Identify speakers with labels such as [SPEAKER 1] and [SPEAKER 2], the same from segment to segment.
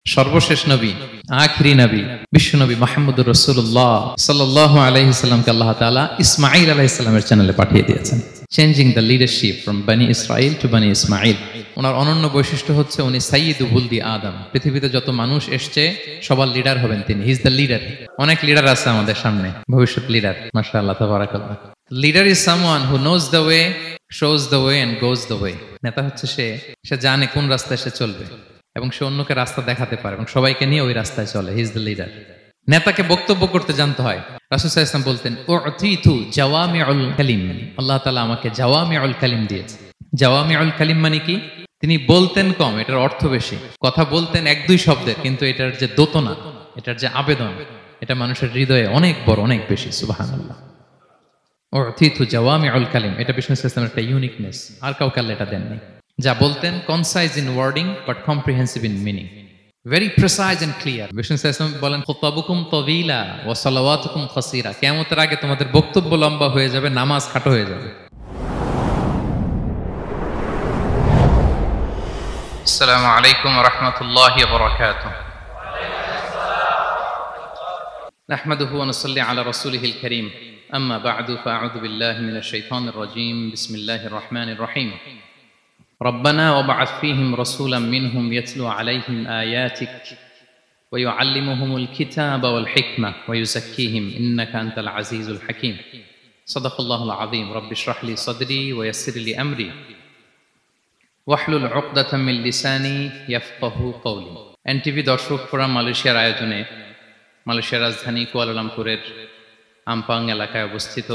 [SPEAKER 1] সর্বশেষ নবী, আখিরি নবী, বিশ্ব নবী মুহাম্মদুর রাসূলুল্লাহ সাল্লাল্লাহু আলাইহি সাল্লামকে আল্লাহ তাআলা ইসমাঈল আলাইহিস সালামের চ্যানেলে পাঠিয়ে দিয়েছেন। চেঞ্জিং দ্য লিডারশিপ ফ্রম বনি ইসরাইল টু বনি ইসমাঈল। ওনার অনন্য বৈশিষ্ট্য হচ্ছে উনি সাইয়্যিদু বুলদি আদম। পৃথিবীতে যত মানুষ এসছে সবার লিডার হবেন তিনি। He is the leader. অনেক লিডার আছে আমাদের সামনে, ভবিষ্যৎ লিডার। মাশাআল্লাহ, তাবারাকাল্লাহ। Leader is someone who knows the way, shows the way and goes the way. নেতা হচ্ছে সে জানে কোন রাস্তায় সে চলবে এবং সে অন্যকে রাস্তা দেখাতে পারে এবং সবাইকে নিয়ে ওই রাস্তায় চলে। হি ইজ দ্য লিডার। নেতাকে বক্তব্য করতে জানতে হয়। রাসূল সাল্লাল্লাহু আলাইহি ওয়াসাল্লাম বলতেন, উতিতু জাওয়ামিউল কালিম। আল্লাহ তাআলা আমাকে জাওয়ামিউল কালিম দিয়েছে। জাওয়ামিউল কালিম মানে কি? তিনি বলতেন কম, এটার অর্থ বেশি। কথা বলতেন এক দুই শব্দের, কিন্তু এটার যে দোতনা, এটার যে আবেদন, এটা মানুষের হৃদয়ে অনেক বড়, অনেক বেশি। সুবহানাল্লাহ। উতিতু জাওয়ামিউল কালিম, এটা বিষ্ণু সাল্লাল্লাহু আলাইহি ওয়াসাল্লামের একটা ইউনিকনেস। আর কাউকে আল্লাহ এটা দেননি। যা বলতেন concise in wording but comprehensive in meaning, very precise and clear. Vishnu সাল্লাল্লাহু আলাইহি ওয়াসাল্লাম বলেন, খুতাবুকুম তাওয়িলা ওয়া সালাওয়াতুকুম কাসীরা। কিয়ামতের আগে তোমাদের বক্তব্য লম্বা হয়ে যাবে, নামাজ খাটো হয়ে যাবে। আসসালামু আলাইকুম ওয়া রাহমাতুল্লাহি ওয়া বারাকাতুহু। নাহমাদুহু ওয়া নুসাল্লি আলা রাসূলিহিল কারীম। আম্মা বা'দু ফাআউযু বিল্লাহি মিনাশ শাইতানির রাজীম। বিসমিল্লাহির রহমানির রহিম। ربنا وابعث فيهم رسولا منهم يتلو عليهم آياتك ويعلمهم الكتاب والحكمة ويزكيهم إنك أنت العزيز الحكيم. صدق الله العظيم. رب اشرح لي صدري ويسر لي أمري واحلل عقدة من لساني يفقهوا قولي. এনটিভি দর্শক ফোরাম মালয়েশিয়ার আয়োজনে মালয়েশিয়ার রাজধানী কুয়ালালামপুরের আমপাং এলাকায় অবস্থিত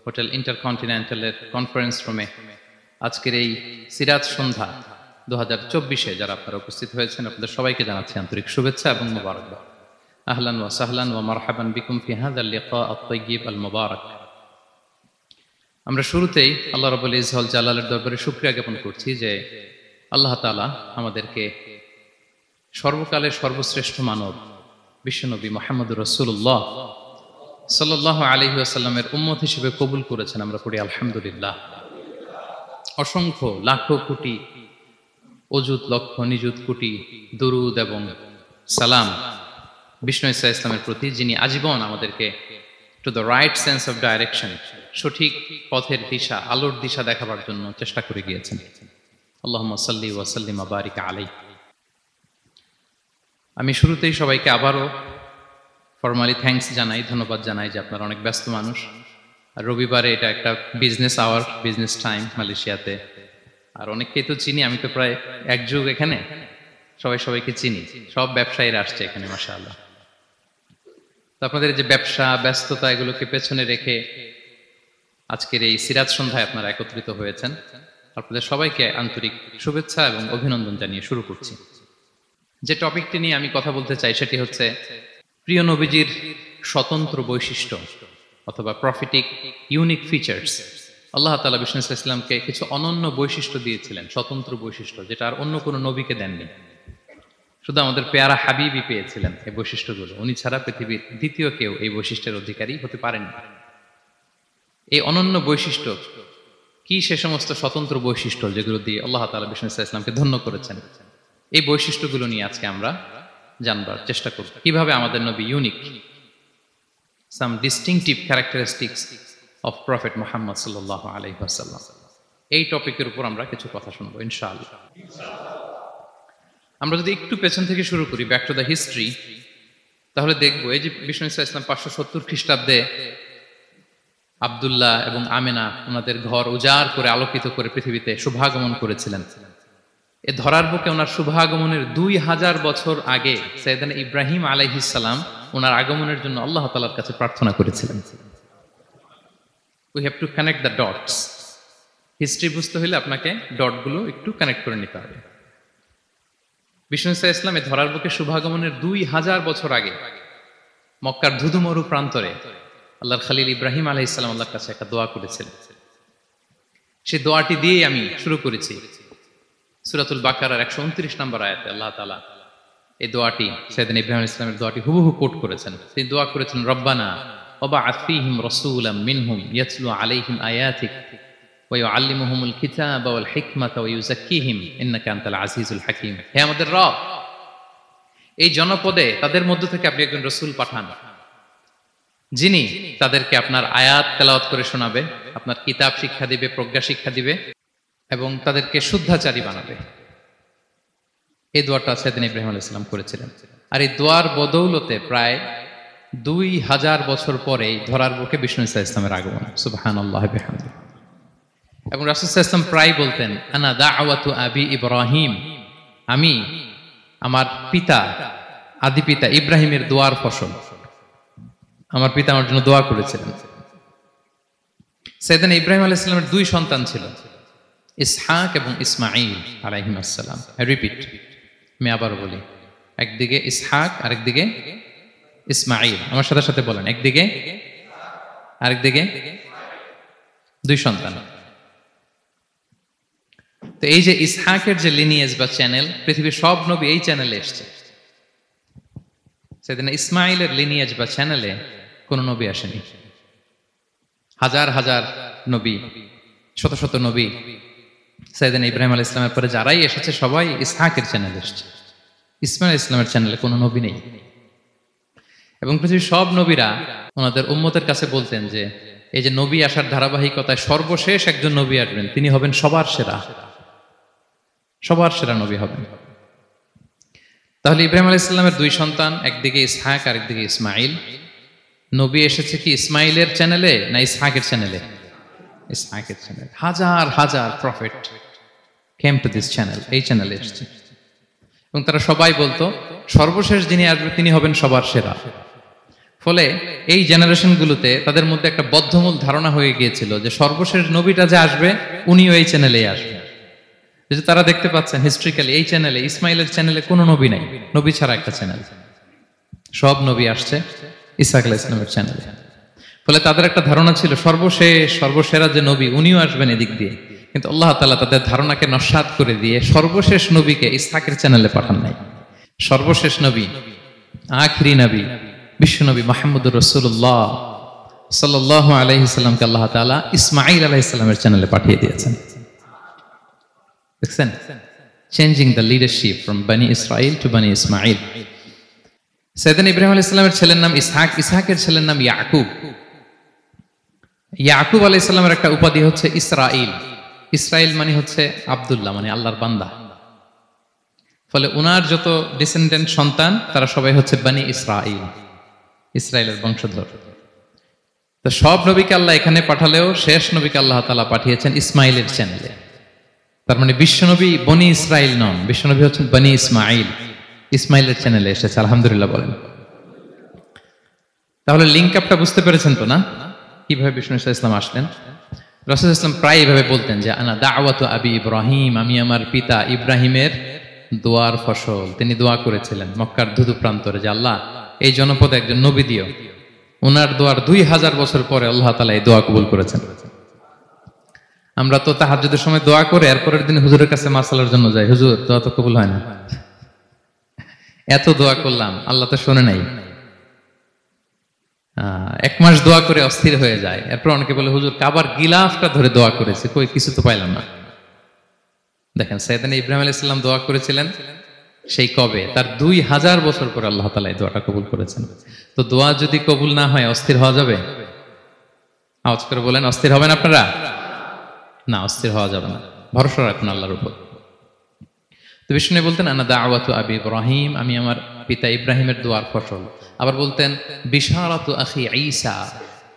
[SPEAKER 1] হোটেল ইন্টারকন্টিনেন্টালের কনফারেন্স রুমে আজকের এই সিরাত সন্ধ্যা 2024-এ যারা আপনারা উপস্থিত হয়েছেন, আপনাদের সবাইকে জানাচ্ছি আন্তরিক শুভেচ্ছা এবং মোবারকবাদ। আহলান ওয়া সাহলান ওয়া মারহাবান বিকুম ফি হাযাল লিকা আত-তাইয়্যিব আল মুবারাক। আমরা শুরুতেই আল্লাহ রাব্বুল ইজ্জত জালালের দরবারে শুকরিয়া জ্ঞাপন করছি যে আল্লাহ তাআলা আমাদেরকে সর্বকালের সর্বশ্রেষ্ঠ মানব বিশ্বনবী মুহাম্মদুর রাসূলুল্লাহ সাল্লাল্লাহু আলাইহি ওয়াসাল্লামের উম্মত হিসেবে কবুল করেছেন। আমরা পড়ি আলহামদুলিল্লাহ। অসংখ্য লাখো কোটি অযুত লক্ষ নিযুত কোটি দরুদ এবং সালাম বিষ্ণু ঈসা ইসলামের প্রতি, যিনি আজীবন আমাদেরকে to the right sense of direction, সঠিক পথের দিশা, আলোর দিশা দেখাবার জন্য চেষ্টা করে গিয়েছেন। আল্লাহুম্মা সাল্লি ওয়া সাল্লিম ওয়া বারিক আলাইহি। আমি শুরুতেই সবাইকে আবারও ফরমালি থ্যাঙ্কস জানাই, ধন্যবাদ জানাই যে আপনারা অনেক ব্যস্ত মানুষ। আর রবিবারে এটা একটা বিজনেস আওয়ার, বিজনেস টাইম মালয়েশিয়াতে। আর অনেককেই তো চিনি, আমি তো প্রায় এক যুগ এখানে, সবাইকে চিনি। সব ব্যবসায়ীরা আসছে এখানে, মাশাআল্লাহ। তো আপনাদের যে ব্যবসা ব্যস্ততা, এগুলোকে পেছনে রেখে আজকের এই সিরাত সন্ধ্যায় আপনারা একত্রিত হয়েছেন। আপনাদের সবাইকে আন্তরিক শুভেচ্ছা এবং অভিনন্দন জানিয়ে শুরু করছি। যে টপিকটি নিয়ে আমি কথা বলতে চাই সেটি হচ্ছে প্রিয় নবীজির স্বতন্ত্র বৈশিষ্ট্য অথবা প্রফিটিক ইউনিক ফিচার্স। আল্লাহ তাআলা বিষ্ণু ইসলামকে কিছু অনন্য বৈশিষ্ট্য দিয়েছিলেন, স্বতন্ত্র বৈশিষ্ট্য, যেটা আর অন্য কোনো নবীকে দেননি। শুধু আমাদের পেয়ারা হাবিবই পেয়েছিলেন এই বৈশিষ্ট্যগুলো। উনি ছাড়া পৃথিবীর দ্বিতীয় কেউ এই বৈশিষ্ট্যের অধিকারী হতে পারেননি। এই অনন্য বৈশিষ্ট্য কি? সে সমস্ত স্বতন্ত্র বৈশিষ্ট্য যেগুলো দিয়ে আল্লাহ তাআলা বিষ্ণু ইসলামকে ধন্য করেছেন। এই বৈশিষ্ট্যগুলো নিয়ে আজকে আমরা জানবার চেষ্টা করব, কিভাবে আমাদের নবী unique, some distinctive characteristics of Prophet Muhammad sallallahu alayhi wa sallam. এই টপিকের উপর আমরা কিছু কথা শুনবো ইনশাআল্লাহ। আমরা যদি একটু পেছন থেকে শুরু করি, ব্যাক টু দ্য হিস্ট্রি, তাহলে দেখবো এই যে বিষ্ণু ইসলাম 570 খ্রিস্টাব্দে আব্দুল্লাহ এবং আমেনা ওনাদের ঘর উজাড় করে আলোকিত করে পৃথিবীতে শুভাগমন করেছিলেন। এ ধরার বুকে ওনার শুভাগমনের 2000 বছর আগে সাইয়েদনা ইব্রাহিম আলাইহিস সালাম ওনার আগমনের জন্য আল্লাহ তাআলার কাছে প্রার্থনা করেছিলেন। We have to connect the dots. History বুঝতে হলে আপনাকে ডটগুলো একটু কানেক্ট করে নিতে হবে। বিষ্ণু ইসলাম এ ধরার বুকে শুভাগমনের 2000 বছর আগে মক্কার ধুধুমরু প্রান্তরে আল্লাহর খলিল ইব্রাহিম আলাইহিস সালাম আল্লাহর কাছে একটা দোয়া করেছিলেন। সেই দোয়াটি দিয়েই আমি শুরু করেছি। সূরাতুল বাকারার 129 নম্বর আয়াতে আল্লাহ তাআলা এই দোয়াটি, সাইয়েদনা ইব্রাহিম আলাইহিস সালামের দোয়াটি হুবহু কোট করেছেন। তিনি দোয়া করেছেন, রব্বানা ওয়াবআথ ফীহিম রাসূলাম মিনহুম ইয়াতলু আলাইহিম আয়াতিক ওয়া ইউআল্লিমুহুমুল কিতাবা ওয়াল হিকমাতা ওয়া ইউযাক্কিহিম ইন্নাকা আনতাল আজিজুল হাকীম। হে আমাদের রব, এই জনপদে তাদের মধ্য থেকে আপনি একজন রসুল পাঠান, যিনি তাদেরকে আপনার আয়াত তেলাওয়াত করে শোনাবে, আপনার কিতাব শিক্ষা দিবে, প্রজ্ঞা শিক্ষা দিবে এবং তাদেরকে শুদ্ধাচারী বানাবে। এই দোয়াটা সাইয়েদনা ইব্রাহিম আলাইহিস সালাম করেছিলেন। আর এই দোয়ার বদৌলতে প্রায় 2000 বছর পরে ধরার বুকে বিষ্ণু ইসা ইসলামের আগমন। সুবহানাল্লাহি ওয়া বিহামদিহি। এবং রাসূল সাল্লাল্লাহু আলাইহি ওয়াসাল্লাম প্রায় বলতেন, আনা দাওয়াতু আবি ইব্রাহিম, আমি আমার পিতা, আদি পিতা ইব্রাহিমের দোয়ার ফসল। আমার পিতা আমার জন্য দোয়া করেছিলেন। সাইয়েদনা ইব্রাহিম আলাইহিস সালামের 2 সন্তান ছিল, ইসহাক এবং ইসমাঈল আলাইহিস সালাম। আই রিপিট, আমি আবার বলি, একদিকে ইসহাক আরেকদিকে ইসমাঈল। আমার সাথে সাথে বলেন, একদিকে আরেকদিকে 2 সন্তান। তো এই যে ইসহাকের যে লিনিয়েজ বা চ্যানেল, পৃথিবীর সব নবী এই চ্যানেলে এসেছে। সাইয়েদনা ইসমাঈলের লিনিয়েজ বা চ্যানেলে কোন নবী আসেনি। হাজার হাজার নবী, শত শত নবী সাইয়েদনা ইব্রাহিম আলাইহিস সালামের পরে যারাই এসেছে সবাই ইসহাকের চ্যানেলে এসেছে। ইসমাঈল ইসলামের চ্যানেলে কোনো নবী নেই। এবং পৃথিবীর সব নবীরা ওনাদের উম্মতের কাছে বলতেন যে এই যে নবী আসার ধারাবাহিকতায় সর্বশেষ একজন নবী আসবেন, তিনি হবেন সবার সেরা, সবার সেরা নবী হবেন। তাহলে ইব্রাহিম আলাইহিস সালামের 2 সন্তান, একদিকে ইসহাক আরেকদিকে ইসমাঈল। নবী এসেছে কি ইসমাঈলের চ্যানেলে না ইসহাকের চ্যানেলে? ইসহাকের চ্যানেলে। হাজার হাজার prophet came to this channel, এই চ্যানেলে এসেছে। এবং তারা সবাই বলতো সর্বশেষ যিনি আসবে তিনি হবেন সবার সেরা। ফলে এই জেনারেশনগুলোতে তাদের মধ্যে একটা বদ্ধমূল ধারণা হয়ে গিয়েছিল যে সর্বশেষ নবীটা যে আসবে উনিও এই চ্যানেলেই আসবে। যে তারা দেখতে পাচ্ছেন হিস্ট্রিক্যালি এই চ্যানেলে, ইসমাইলের চ্যানেলে কোনো নবী নাই, নবী ছাড়া একটা চ্যানেল। সব নবী আসছে ইসহাক আলাইহিস সালামের চ্যানেলে। ফলে তাদের একটা ধারণা ছিল সর্বশেষ সর্বসেরা যে নবী উনিও আসবেন এদিক দিয়ে। কিন্তু আল্লাহ তাআলা তাদের ধারণাকে নস্যাৎ করে দিয়ে সর্বশেষ নবীকে ইসহাকের চ্যানেলে পাঠান নাই। সর্বশেষ নবী, আখিরি নবী, বিশ্বনবী মুহাম্মদুর রাসূলুল্লাহ সাল্লাল্লাহু আলাইহি সাল্লামকে আল্লাহ তাআলা ইসমাঈল আলাইহিস সালামের চ্যানেলে পাঠিয়ে দিয়েছেন। দেখছেন, চেঞ্জিং দ্য লিডারশিপ ফ্রম বনি ইসরাইল টু বনি ইসমাঈল। সাইয়েদনা ইব্রাহিম আলাইহিস সালামের ছেলের নাম ইসহাক, ইসহাকের ছেলের নাম ইয়াকুব। ইয়াকুব আলাইহিস সালামের একটা উপাধি হচ্ছে ইসরাইল। ইসরাইল মানে হচ্ছে আব্দুল্লাহ, মানে আল্লাহর বান্দা। ফলে উনার যত ডিসেন্ডেন্ট সন্তান তারা সবাই হচ্ছে বনি ইসরাইল, ইসরায়েলের বংশধর। তো সব নবীকে আল্লাহ এখানে পাঠালেও শেষ নবীকে আল্লাহ তাআলা পাঠিয়েছেন ইসমাইলের চ্যানেলে। তার মানে বিশ্বনবী বনি ইসরাইল নন, বিশ্বনবী হচ্ছেন বনি ইসমাইল, ইসমাইলের চ্যানেলে এসেছে। আলহামদুলিল্লাহ বলেন। তাহলে লিঙ্ক আপটা বুঝতে পেরেছেন তো না, কিভাবে বিষ্ণু ইসলাম আসলেন? রাসূল ইসলাম প্রায় এইভাবে বলতেন যে আনা দাওয়াতু আবি ইব্রাহিম, আমি আমার পিতা ইব্রাহিমের দোয়ার ফসল। তিনি দোয়া করেছিলেন মক্কার ধুধু প্রান্তরে যে আল্লাহ এই জনপদে একজন নবী দিও। ওনার দোয়ার 2000 বছর পরে আল্লাহ তাআলা এই দোয়া কবুল করেছেন। আমরা তো তাহাজ্জুদের সময় দোয়া করে এরপরের দিন হুজুরের কাছে মাসালার জন্য যাই, হুজুর দোয়া তো কবুল হয় না। এত দোয়া করলাম আল্লাহ তো শোনে নাই। 1 মাস দোয়া করে অস্থির হয়ে যায়। এরপর অনেকে বলে হুজুর কাবার গিলাফটা ধরে দোয়া করেছে, কই কিছু তো পাইলাম না। দেখেন সাইয়েদনা ইব্রাহিম আলাইহিস সালাম দোয়া করেছিলেন সেই কবে, তার 2000 বছর পরে আল্লাহ তাআলা এই দোয়াটা কবুল করেছেন। তো দোয়া যদি কবুল না হয় অস্থির হওয়া যাবে? আওয়াজ করে বলেন, অস্থির হবেন আপনারা? না, অস্থির হওয়া যাবে না, ভরসা রাখুন আল্লাহর উপর। তো বিষ্ণু বলতেন আনা দাওয়াতু আবি ইব্রাহিম, আমি আমার পিতা ইব্রাহিমের দোয়ার ফসল। আবার বলতেন বিশারাতু আখি ঈসা,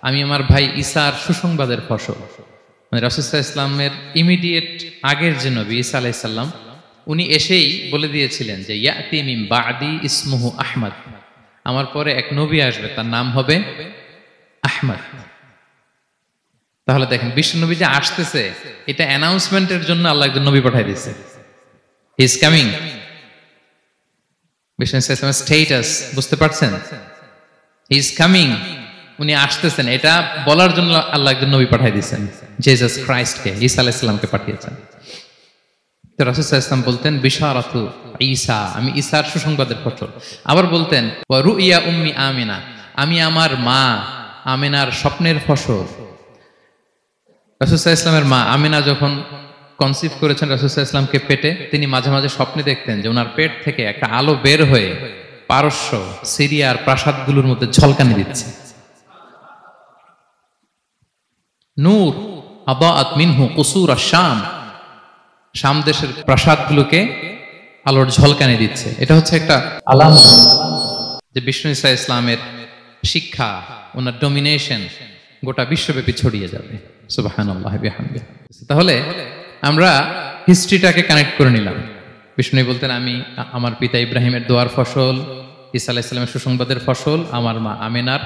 [SPEAKER 1] আমি আমার ভাই ঈসার সুসংবাদের ফসল। মানে রাসূল সাল্লাল্লাহু আলাইহি ওয়াসাল্লামের ইমিডিয়েট আগের যে নবী ঈসা আলাইহিস সালাম, উনি এসেই বলে দিয়েছিলেন যে ইয়াতি মিন বাদি ইসমুহু আহমদ, আমার পরে এক নবী আসবে তার নাম হবে আহমদ। তাহলে দেখেন বিশ্ব নবী যে আসতেছে এটা অ্যানাউন্সমেন্টের জন্য আল্লাহ একজন নবী পাঠিয়ে দিয়েছে। He is coming. বিশ্ব নবীর স্ট্যাটাস বুঝতে পারছেন? হি ইজ কামিং, উনি আসতেছেন, এটা বলার জন্য আল্লাহ একজন নবী পাঠিয়ে দিয়েছেন, জিসাস ক্রাইস্টকে, ঈসা আলাইহিস সালামকে পাঠিয়েছেন। তো রাসূল সাল্লাল্লাহু আলাইহি ওয়াসাল্লাম বলতেন বিশারাতু ঈসা, আমি ঈসার সুসংবাদের ফসল। আবার বলতেন ওয়া রুইয়া উম্মি আমিনা, আমি আমার মা আমিনার স্বপ্নের ফসল। রাসূল সাল্লাল্লাহু আলাইহি ওয়াসাল্লামের মা আমিনা যখন কনসিভ করেছেন রাসূল সাল্লাল্লাহু আলাইহি ওয়াসাল্লামকে পেটে, তিনি মাঝে মাঝে স্বপ্নে দেখতেন যে ওনার পেট থেকে একটা আলো বের হয়ে পারস্য, সিরিয়ার প্রাসাদগুলোর মধ্যে ঝলকানি দিচ্ছে। নূর আদাআত মিনহু কুসুর আশ-শাম, শাম দেশের প্রাসাদগুলোকে আলোর ঝলকানি দিচ্ছে। এটা হচ্ছে একটা আলামত যে বিষ্ণু ঈসা ইসলামের শিক্ষা, ওনার ডমিনেশন গোটা বিশ্বব্যাপী ছড়িয়ে যাবে। সুবহানাল্লাহি বিহামদিহি। তাহলে আমরা হিস্ট্রিটাকে কানেক্ট করে নিলাম। বিষ্ণু বলতেন, আমি আমার পিতা ইব্রাহিমের দোয়ার ফসল, ঈসা আলাইহিস সালামের সুসংবাদের ফসল, আমার মা আমেনার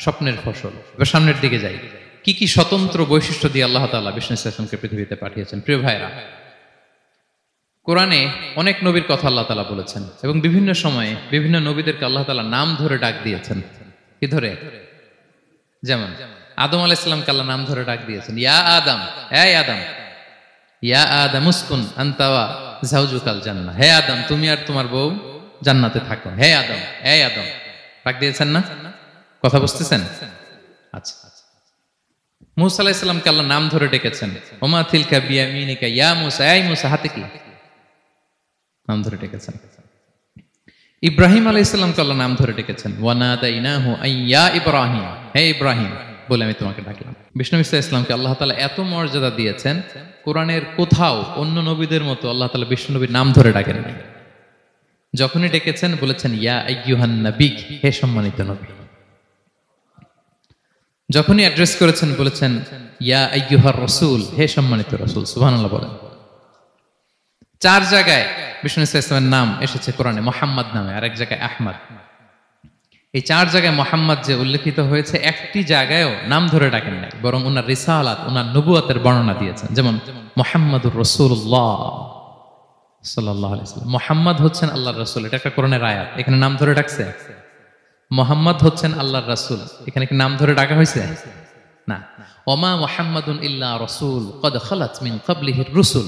[SPEAKER 1] স্বপ্নের ফসল। এবার সামনের দিকে যাই, কি কি স্বতন্ত্র বৈশিষ্ট্য দিয়ে আল্লাহ তাআলা বিষ্ণু ঈসা ইসলামকে পৃথিবীতে পাঠিয়েছেন। প্রিয় ভাইরা, কোরআনে অনেক নবীর কথা আল্লাহ তাআলা বলেছেন এবং বিভিন্ন সময়ে বিভিন্ন নবীদেরকে আল্লাহ তাআলা নাম ধরে ডাক দিয়েছেন। কি ধরে? যেমন আদম আলাইহিস সালামকে আল্লাহ নাম ধরে ডাক দিয়েছেন, ইয়া আদম, হে আদম, ইয়া আদম উসকুন আনতা ওয়া যাওজুকাল জান্নাহ, হে আদম তুমি আর তোমার বউ জান্নাতে থাকো, হে আদম, হে আদম, ডাক দিয়েছেন না? কথা বুঝতেছেন? আচ্ছা। মূসা আলাইহিস সালামকে আল্লাহ নাম ধরে ডেকেছেন, ওমা তিলকা বিয়ামিনিকা ইয়া মূসা, এই মূসা হাতে কি? নাম ধরে ডেকেছেন। ইব্রাহিম আলাইহিস সালামকে আল্লাহ নাম ধরে ডেকেছেন, ওয়া নাদাইনাহু আইয়া ইব্রাহিম, হে ইব্রাহিম বলে আমি তোমাকে ডাকলাম। বিষ্ণু ঈসা ইসলামকে আল্লাহ তাআলা এত মর্যাদা দিয়েছেন, কোরআনের কোথাও অন্য নবীদের মতো আল্লাহ তাআলা বিষ্ণু নবীর নাম ধরে ডাকেন নাই। যখনই ডেকেছেন বলেছেন ইয়া আইয়ুহান নবী, হে সম্মানিত নবী। যখনই অ্যাড্রেস করেছেন বলেছেন ইয়া আইয়ুহার রাসূল, হে সম্মানিত রাসূল। সুবহানাল্লাহ বলেন। 4 জায়গায় বিষ্ণু ঈসা ইসলামের নাম এসেছে কোরআনে মুহাম্মদ নামে, আর এক জায়গায় আহমদ। এই 4 জায়গায় মুহাম্মদ যে উল্লেখিত হয়েছে, একটি জায়গায়ও নাম ধরে ডাকেন নাই, বরং ওনার রিসালাত, ওনার নবুয়তের বর্ণনা দিয়েছেন। যেমন মুহাম্মাদুর রাসূলুল্লাহ সাল্লাল্লাহু আলাইহি ওয়াসাল্লাম, মুহাম্মদ হচ্ছেন আল্লাহর রাসূল, এটা একটা কোরআনের আয়াত। এখানে নাম ধরে ডাকছে? মুহাম্মদ হচ্ছেন আল্লাহর রাসূল, এখানে কি নাম ধরে ডাকা হয়েছে? না। ওমা মুহাম্মাদুন ইল্লা রাসূল ক্বাদ খালাত মিন ক্বাবলিহির রুসুল,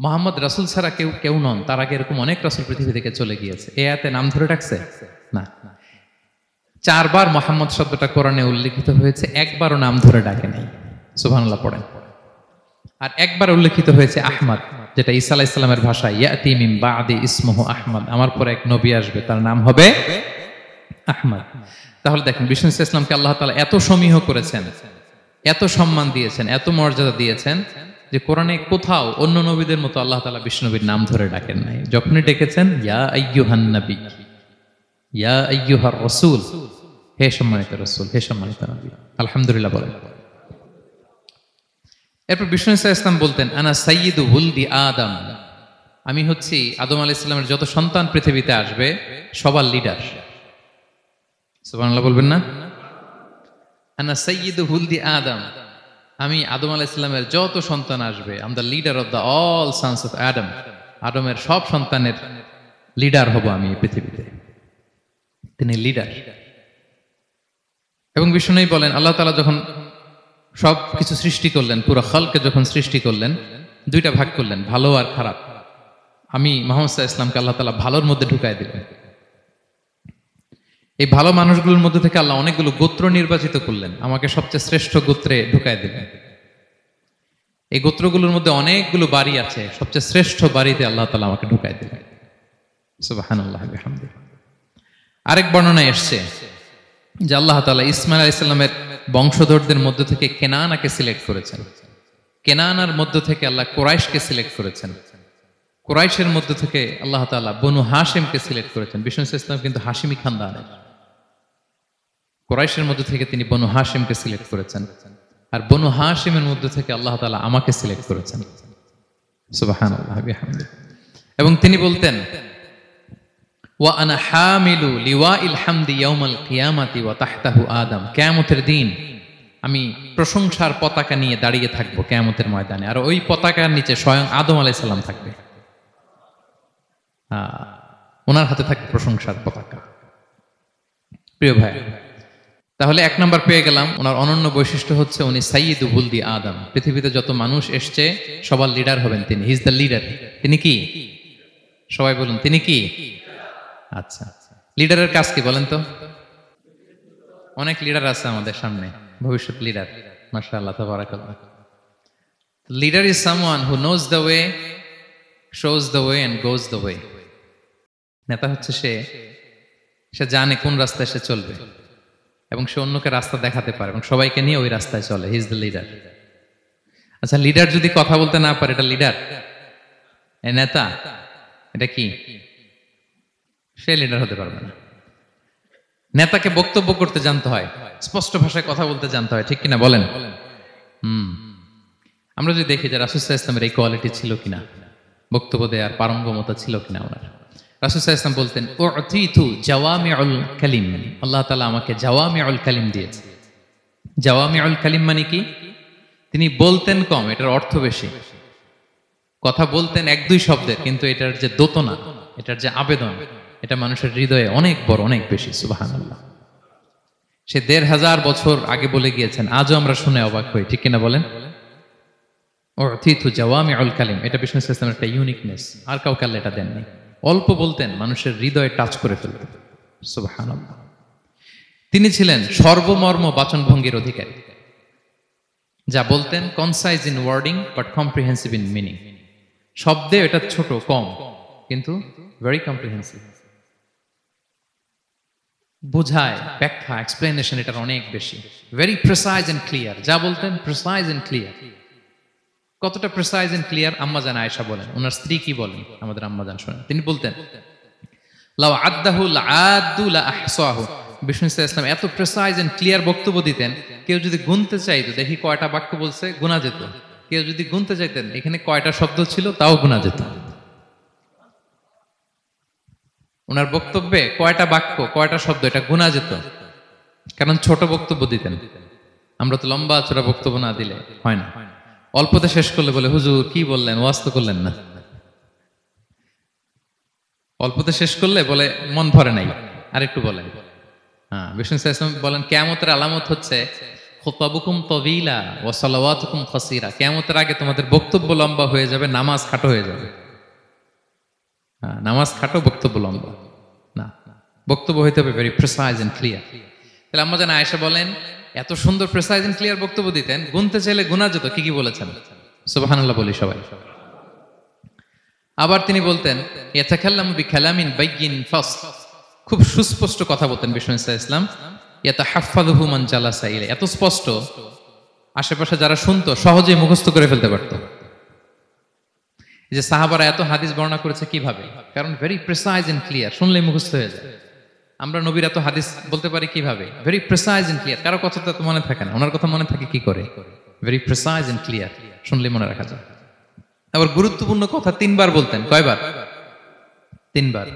[SPEAKER 1] মুহাম্মদ রাসূল ছাড়া কেউ নন, তার আগে এরকম অনেক রাসূল পৃথিবী থেকে চলে গিয়েছে। এই আয়াতে নাম ধরে ডাকছে? না। 4 বার মুহাম্মদ শব্দটা কোরআনে উল্লেখিত হয়েছে, একবারও নাম ধরে ডাকে নাই। সুবহানাল্লাহ পড়েন। আর একবার উল্লেখিত হয়েছে আহমদ, যেটা ঈসা আলাইহিস সালামের ভাষায়, ইয়াতি মিন বাদি ইসমুহু আহমদ, আমার পরে এক নবী আসবে, তার নাম হবে আহমদ। তাহলে দেখেন বিষ্ণু ইসলামকে আল্লাহ তাআলা এত সমীহ করেছেন, এত সম্মান দিয়েছেন, এত মর্যাদা দিয়েছেন যে কোরআনে কোথাও অন্য নবীদের মতো আল্লাহ তাআলা বিষ্ণু নবীর নাম ধরে ডাকেন নাই। যখনই ডেকেছেন ইয়া আইয়ুহান নবী, ইয়া আইয়ুহার রাসূল, হে সম্মানিত রাসূল, হে সম্মানিত নবী। আলহামদুলিল্লাহ বলেন। এরপর বিষ্ণু ইসলাম বলতেন, আনা সাইয়্যিদু ওয়ালদি আদম, আমি হচ্ছি আদম আলাইহিস সালামের যত সন্তান পৃথিবীতে আসবে সবার লিডার। সুবহানাল্লাহ বলবেন না? আনা সাইয়্যিদু ওয়ালদি আদম, আমি আদম আলাইহিস সালামের যত সন্তান আসবে, I am the leader of the all sons of আদম, আদমের সব সন্তানের লিডার হব আমি এই পৃথিবীতে। তিনি লিডার। এবং বিষ্ণু বলেন, আল্লাহ তাআলা যখন সব কিছু সৃষ্টি করলেন, পুরো খালকে যখন সৃষ্টি করলেন, 2টা ভাগ করলেন, ভালো আর খারাপ। আমি মুহাম্মদ সাল্লাল্লাহু আলাইহি ওয়াসাল্লামকে আল্লাহ তাআলা ভালোর মধ্যে ঢুকায় দিলেন। এই ভালো মানুষগুলোর মধ্যে থেকে আল্লাহ অনেকগুলো গোত্র নির্বাচিত করলেন, আমাকে সবচেয়ে শ্রেষ্ঠ গোত্রে ঢুকায় দিলেন। এই গোত্রগুলোর মধ্যে অনেকগুলো বাড়ি আছে, সবচেয়ে শ্রেষ্ঠ বাড়িতে আল্লাহ তাআলা আমাকে ঢুকায় দিলেন। সুবহানাল্লাহ বিহামদিহি। আরেক বর্ণনায় এসেছে যে আল্লাহ তাআলা ইসমাঈল আলাইহিস সালামের বংশধরদের মধ্য থেকে কেনানাকে সিলেক্ট করেছেন। কেনানার মধ্য থেকে আল্লাহ কুরাইশকে সিলেক্ট করেছেন। কুরাইশের মধ্য থেকে আল্লাহ তাআলা বনু হাশিমকে সিলেক্ট করেছেন। বিষ্ণু ইসলাম কিন্তু হাশিমি খানদানের। কুরাইশের মধ্য থেকে তিনি বনু হাশিমকে সিলেক্ট করেছেন, আর বনু হাশিমের মধ্য থেকে আল্লাহ তাআলা আমাকে সিলেক্ট করেছেন। সুবহানাল্লাহ বিহামদিহি। এবং তিনি বলতেন, ওয়া আনা হামিলু লিওয়াইল হামদি ইয়াউমাল কিয়ামাতি ওয়া তাহতাহু আদম, কিয়ামতের দিন আমি প্রশংসার পতাকা নিয়ে দাঁড়িয়ে থাকবো কিয়ামতের ময়দানে, আর ওই পতাকার নিচে স্বয়ং আদম আলাইহিস সালাম থাকবে। ওনার হাতে থাকবে প্রশংসার পতাকা। প্রিয় ভাই, তাহলে 1 নাম্বার পেয়ে গেলাম, ওনার অনন্য বৈশিষ্ট্য হচ্ছে উনি সাইয়্যিদু ওয়ালদি আদম। পৃথিবীতে যত মানুষ এসছে সবার লিডার হবেন তিনি। He is the leader. তিনি কি? সবাই বলুন, তিনি কি? আচ্ছা, লিডারের কাজ কি বলেন তো? অনেক লিডার আছে আমাদের সামনে, ভবিষ্যৎ লিডার, মাশাআল্লাহ তাবারাকাল্লাহ। Leader is someone who knows the way, shows the way and goes the way. নেতা হচ্ছে সে সে জানে কোন রাস্তায় সে চলবে এবং সে অন্যকে রাস্তা দেখাতে পারে এবং সবাইকে নিয়ে ওই রাস্তায় চলে। হি ইজ দ্য লিডার। আচ্ছা, লিডার যদি কথা বলতে না পারে, এটা লিডার? এ নেতা? এটা কি? সে লিডার হতে পারবে না। নেতাকে বক্তব্য করতে জানতে হয়, স্পষ্ট ভাষায় কথা বলতে জানতে হয়, ঠিক কিনা বলেন? আমরা যদি দেখি যে রাসূল সাল্লাল্লাহু আলাইহি ওয়াসাল্লামের এই কোয়ালিটি ছিল কিনা, বক্তব্য দেওয়ার পারঙ্গমতা ছিল কিনা ওনার। রাসূল সাল্লাল্লাহু আলাইহি ওয়াসাল্লাম বলতেন, উতিতু জাওয়ামিউল কালিম, আল্লাহ তাআলা আমাকে জাওয়ামিউল কালিম দিয়েছে। জাওয়ামিউল কালিম মানে কি? তিনি বলতেন কম, এটার অর্থ বেশি। কথা বলতেন এক দুই শব্দের, কিন্তু এটার যে দোতনা, এটার যে আবেদন, এটা মানুষের হৃদয়ে অনেক বড়, অনেক বেশি। সুবহানাল্লাহ। সে ১৫০০ বছর আগে বলে গিয়েছেন, আজও আমরা শুনে অবাক হই, ঠিক কিনা বলেন? উতিতু জাওয়ামিউল কালিম, এটা বিষ্ণু সাল্লাল্লাহু আলাইহি ওয়াসাল্লামের একটা ইউনিকনেস। আর কাউকে আল্লাহ এটা দেননি। অল্প বলতেন, মানুষের হৃদয়ে টাচ করে ফেলতেন। সুবহানাল্লাহ। তিনি ছিলেন সর্বমর্ম বাচনভঙ্গির অধিকারী। যা বলতেন concise in wording but comprehensive in meaning. শব্দে এটা ছোট, কম, কিন্তু ভেরি কম্প্রিহেন্সিভ। বোঝায়, ব্যাখ্যা, এক্সপ্লেনেশন এটার অনেক বেশি। Very precise and clear. যা বলতেন প্রিসাইজ এন্ড ক্লিয়ার। কতটা প্রিসাইজ এন্ড ক্লিয়ার? আম্মা জান আয়েশা বলেন, ওনার স্ত্রী কি বলেন, আমাদের আম্মা জান শোনেন। তিনি বলতেন, লাউ আদ্দাহু লাআদ্দু লা আহসাহু। বিষ্ণু সাল্লাল্লাহু আলাইহি ওয়াসাল্লাম এত প্রিসাইজ এন্ড ক্লিয়ার বক্তব্য দিতেন, কেউ যদি গুনতে চাইতো, দেখি কয়টা বাক্য বলছে, গোনা যেত। কেউ যদি গুনতে চাইতেন এখানে কয়টা শব্দ ছিল, তাও গোনা যেত। ওনার বক্তব্যে কয়টা বাক্য, কয়টা শব্দ, এটা গোনা যেত, কারণ ছোট বক্তব্য দিতেন। আমরা তো লম্বা চড়া বক্তব্য না দিলে হয় না। অল্পতে শেষ করলে বলে, হুজুর কি বললেন, ওয়াজ তো করলেন না। অল্পতে শেষ করলে বলে, মন ভরে নাই, আর একটু বলেন। হ্যাঁ, বিষ্ণু সাল্লাল্লাহু আলাইহি ওয়াসাল্লাম বলেন, কিয়ামতের আলামত হচ্ছে খুতবাবুকুম তাওয়িলা ওয়া সালাওয়াতুকুম কাসীরা। কিয়ামতের আগে তোমাদের বক্তব্য লম্বা হয়ে যাবে, নামাজ খাটো হয়ে যাবে। নামাজ খাটো, বক্তব্য লম্বা না। বক্তব্য হইতে হবে ভেরি প্রিসাইজ এন্ড ক্লিয়ার। তাহলে আম্মা জান আয়েশা বলেন, এত সুন্দর প্রিসাইজ এন্ড ক্লিয়ার বক্তব্য দিতেন, গুনতে চাইলে গুনা যেত। কি কি বলেছেন? সুবহানাল্লাহ বলি সবাই। আবার তিনি বলতেন, ইয়াতাকাল্লামু বিকালামিন বাইয়িন ফাসল। খুব সুস্পষ্ট কথা বলতেন বিষ্ণু সাল্লাল্লাহু আলাইহি ওয়াসাল্লাম। ইয়াতাহাফফাযুহু মান জালাসা ইলাইহি। এত স্পষ্ট, আশেপাশে যারা শুনতো সহজেই মুখস্থ করে ফেলতে পারত। এই যে সাহাবারা এত হাদিস বর্ণনা করেছে কিভাবে? কারণ ভেরি প্রিসাইজ এন্ড ক্লিয়ার, শুনলেই মুখস্থ হয়ে যায়। আমরা নবীর এত হাদিস বলতে পারি কিভাবে? Very precise and clear. কারো কথা তো মনে থাকে না, ওনার কথা মনে থাকে কি করে? ভেরি প্রিসাইজ এন্ড ক্লিয়ার, শুনলেই মনে রাখা যায়। আবার গুরুত্বপূর্ণ কথা ৩ বার বলতেন। কয়বার? ৩ বার।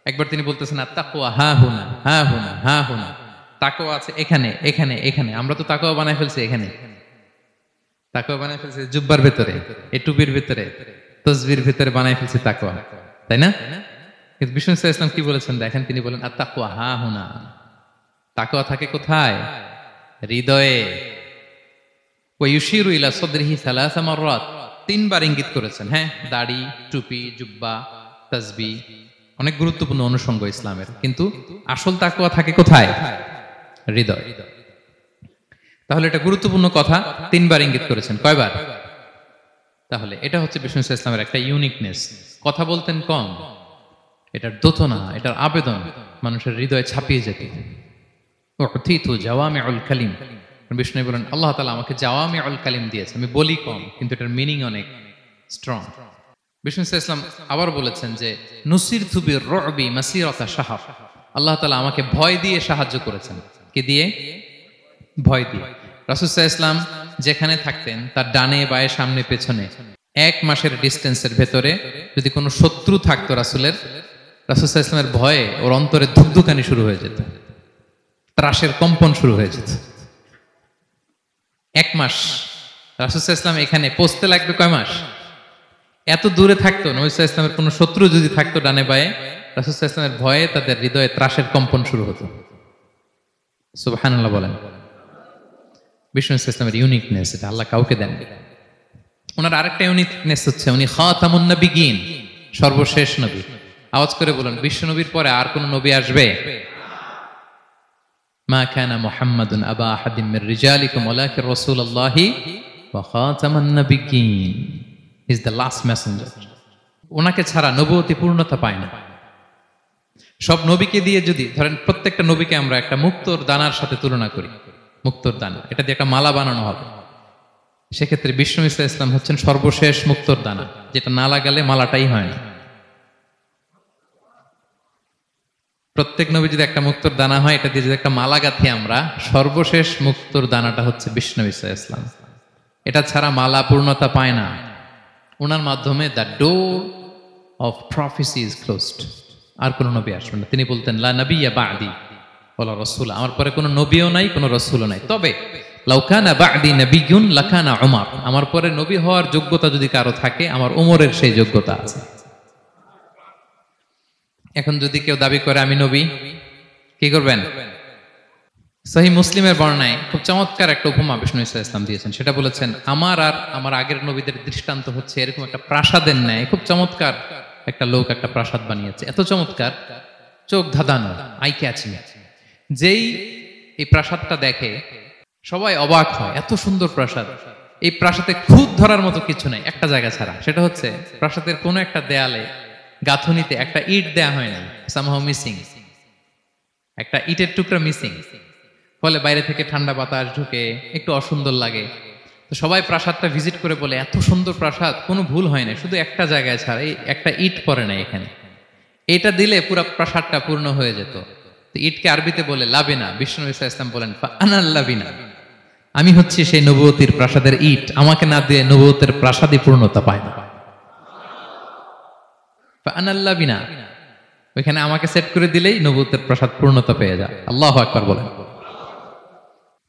[SPEAKER 1] একবার তিনি বলতেছেন, আত-তাকওয়া হা হুনা, হা হুনা, হা হুনা। তাকওয়া আছে এখানে, এখানে, এখানে। আমরা তো তাকওয়া বানাই ফেলছি এখানে। তাকওয়া বানাই ফেলছি জুব্বার ভিতরে, এই টুপির ভিতরে, তসবির ভিতরে বানাই ফেলছি তাকওয়া, তাই না? কিন্তু বিষ্ণু সাল্লাল্লাহু আলাইহি ওয়াসাল্লাম কি বলেছেন দেখেন, তিনি বলেন, আত-তাকওয়া হা হুনা। তাকওয়া থাকে কোথায়? হৃদয়ে। ওয়া ইউশিরু ইলা সাদরিহি সালাসা মাররাত। ৩ বার ইঙ্গিত করেছেন। হ্যাঁ, দাড়ি, টুপি, জুব্বা, তাসবিহ অনেক গুরুত্বপূর্ণ অনুষঙ্গ ইসলামের, কিন্তু আসল তাকওয়া থাকে কোথায়? হৃদয়। তাহলে এটা গুরুত্বপূর্ণ কথা, ৩ বার ইঙ্গিত করেছেন। কয়বার? তাহলে এটা হচ্ছে বিষ্ণু সাল্লাল্লাহু আলাইহি ওয়াসাল্লামের একটা ইউনিকনেস। কথা বলতেন কম, এটার দোতনা, এটার আবেদন মানুষের হৃদয়ে ছাপিয়ে যেত। উতিতু জাওয়ামিউল কালিম। বিষ্ণু বলেন, আল্লাহ তাআলা আমাকে জাওয়ামিউল কালিম দিয়েছে। আমি বলি কম, কিন্তু এটার মিনিং অনেক স্ট্রং। বিষ্ণু সাল্লাল্লাহু আলাইহি ওয়াসাল্লাম আবার বলেছেন যে, নুসিরতু বির-রু'বি মাসিরাতা শাহর। আল্লাহ তাআলা আমাকে ভয় দিয়ে সাহায্য করেছেন। কি দিয়ে? ভয় দিয়ে। রাসূল সাল্লাল্লাহু আলাইহি ওয়াসাল্লাম যেখানে থাকতেন, তার ডানে বায়ে সামনে পেছনে 1 মাসের ডিস্টেন্সের ভেতরে যদি কোনো শত্রু থাকতো রাসূলের, রাসূল সাল্লাল্লাহু আলাইহি ওয়াসাল্লামের ভয়ে ওর অন্তরে ধুকধুকানি শুরু হয়ে যেত, ত্রাসের কম্পন শুরু হয়ে যেত। 1 মাস রাসূল সাল্লাল্লাহু আলাইহি ওয়াসাল্লাম এখানে পৌঁছতে লাগবে কয় মাস? এত দূরে থাকতো, নবী সাল্লাল্লাহু আলাইহি ওয়াসাল্লামের কোনো শত্রু যদি থাকতো ডানে বায়ে, রাসূল সাল্লাল্লাহু আলাইহি ওয়াসাল্লামের ভয়ে তাদের হৃদয়ে ত্রাসের কম্পন শুরু হতো। সুবহানাল্লাহ বলেন। বিষ্ণু সাল্লাল্লাহু আলাইহি ওয়াসাল্লামের ইউনিকনেস, এটা আল্লাহ কাউকে দেন। ওনার আরেকটা ইউনিকনেস হচ্ছে উনি খাতামুন নবিয়্যিন, সর্বশেষ নবী। আওয়াজ করে বলেন, বিশ্ব নবীর পরে আর কোন নবী আসবে? মা কানা মুহাম্মাদুন আবা আহাদিম মির রিজালিকুম ওয়ালাকিন রাসূলুল্লাহি ওয়া খাতামান নবিয়্যিন। He is the last messenger. ওনাকে ছাড়া নবুয়তি পূর্ণতা পায় না। সব নবীকে দিয়ে যদি ধরেন প্রত্যেকটা নবীকে আমরা একটা মুক্তোর দানার সাথে তুলনা করি, মুক্তোর দানা, এটা দিয়ে একটা মালা বানানো হবে, সেক্ষেত্রে বিষ্ণু ইসলাম হচ্ছেন সর্বশেষ মুক্তোর দানা, যেটা না লাগালে মালাটাই হয় না। প্রত্যেক নবী যদি একটা মুক্তোর দানা হয়, এটা দিয়ে যদি একটা মালা গাঁথি আমরা, সর্বশেষ মুক্তোর দানাটা হচ্ছে বিষ্ণু ইসলাম। এটা ছাড়া মালা পূর্ণতা পায় না। ওনার মাধ্যমে the door of prophecy is closed. আর কোন নবী আসবেন না। তিনি বলতেন লা নবিয়্যা বা'দি ওয়ালা রাসূল, আমার পরে কোনো নবীও নাই, কোনো রাসূলও নাই, তবে লাউ কানা বা'দি নাবিয়্যুন লাকানা উমর, আমার পরে নবী হওয়ার যোগ্যতা যদি কারো থাকে, আমার উমরের সেই যোগ্যতা আছে। এখন যদি কেউ দাবি করে আমি নবী, কি করবেন? সহিহ মুসলিমের বর্ণনায় খুব চমৎকার একটা উপমা বিষ্ণু ইসলাম দিয়েছেন। সেটা বলেছেন, আমার আর আমার আগের নবীদের দৃষ্টান্ত হচ্ছে এরকম একটা প্রাসাদের ন্যায়। খুব চমৎকার একটা লোক একটা প্রাসাদ বানিয়েছে, এত চমৎকার, চোখ ধাঁধানো, আই ক্যাচিং। যেই এই প্রাসাদটা দেখে সবাই অবাক হয়, এত সুন্দর প্রাসাদ। এই প্রাসাদে খুঁত ধরার মতো কিছু নাই একটা জায়গা ছাড়া, সেটা হচ্ছে প্রাসাদের কোনো একটা দেয়ালে গাঁথুনিতে একটা ইট দেয়া হয় না, সামহাউ মিসিং, একটা ইটের টুকরা মিসিং। ফলে বাইরে থেকে ঠান্ডা বাতাস ঢুকে একটু অসুন্দর লাগে। তো সবাই প্রাসাদটা ভিজিট করে বলে এত সুন্দর প্রাসাদ, কোনো ভুল হয় না, শুধু একটা জায়গায় ছাড়া, এই একটা ইট পড়ে না এখানে, এটা দিলে পুরো প্রাসাদটা পূর্ণ হয়ে যেত। তো ইটকে আরবিতে বলে লাবিনা। বিষ্ণু ইসলাম বলেন আনাল লাবিনা, আমি হচ্ছি সেই নবুয়তির প্রাসাদের ইট, আমাকে না দিয়ে নবুয়তের প্রাসাদই পূর্ণতা পায় না। আনাল লাবিনা, ওইখানে আমাকে সেট করে দিলেই নবুয়তের প্রাসাদ পূর্ণতা পেয়ে যায়। আল্লাহু আকবার বলেন।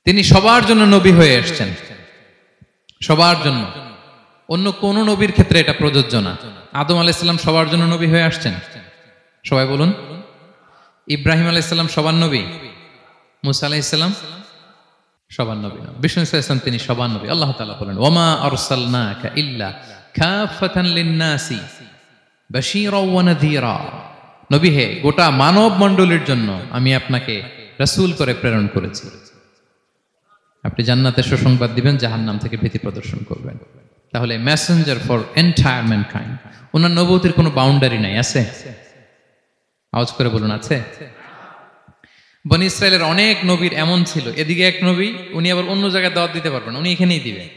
[SPEAKER 1] তিনি সবার জন্য নবী হয়ে এসেছেন, সবার জন্য। অন্য কোন নবীর ক্ষেত্রে এটা প্রযোজ্য না। আদম আলাইহিস সালাম সবার জন্য নবী হয়ে আসছেন, সবাই বলুন। ইব্রাহিম আলাইহিস সালাম সবার নবী, মুসা আলাইহিস সালাম সবার নবী না। বিষ্ণু ইসলাম তিনি সবার নবী। আল্লাহ তাআলা বলেন ওয়ামা আরসালনাকা ইল্লা কাফাতান লিন-নাসি বাশীরা ওয়া নাযীরা, নবী হে, গোটা মানব মণ্ডলীর জন্য আমি আপনাকে রাসূল করে প্রেরণ করেছি। আপনি জান্নাতের সুসংবাদ দিবেন, জাহান্নাম থেকে ভীতি প্রদর্শন করবেন। তাহলে মেসেঞ্জার ফর এন্টায়ার ম্যানকাইন্ড। ওনার নবুয়তির কোনো বাউন্ডারি নাই, আছে? আওয়াজ করে বলুন, আছে? বনি ইসরায়েলের অনেক নবীর এমন ছিল, এদিকে এক নবী, উনি আবার অন্য জায়গায় দাওয়াত দিতে পারবেন, উনি এখানেই দিবেন।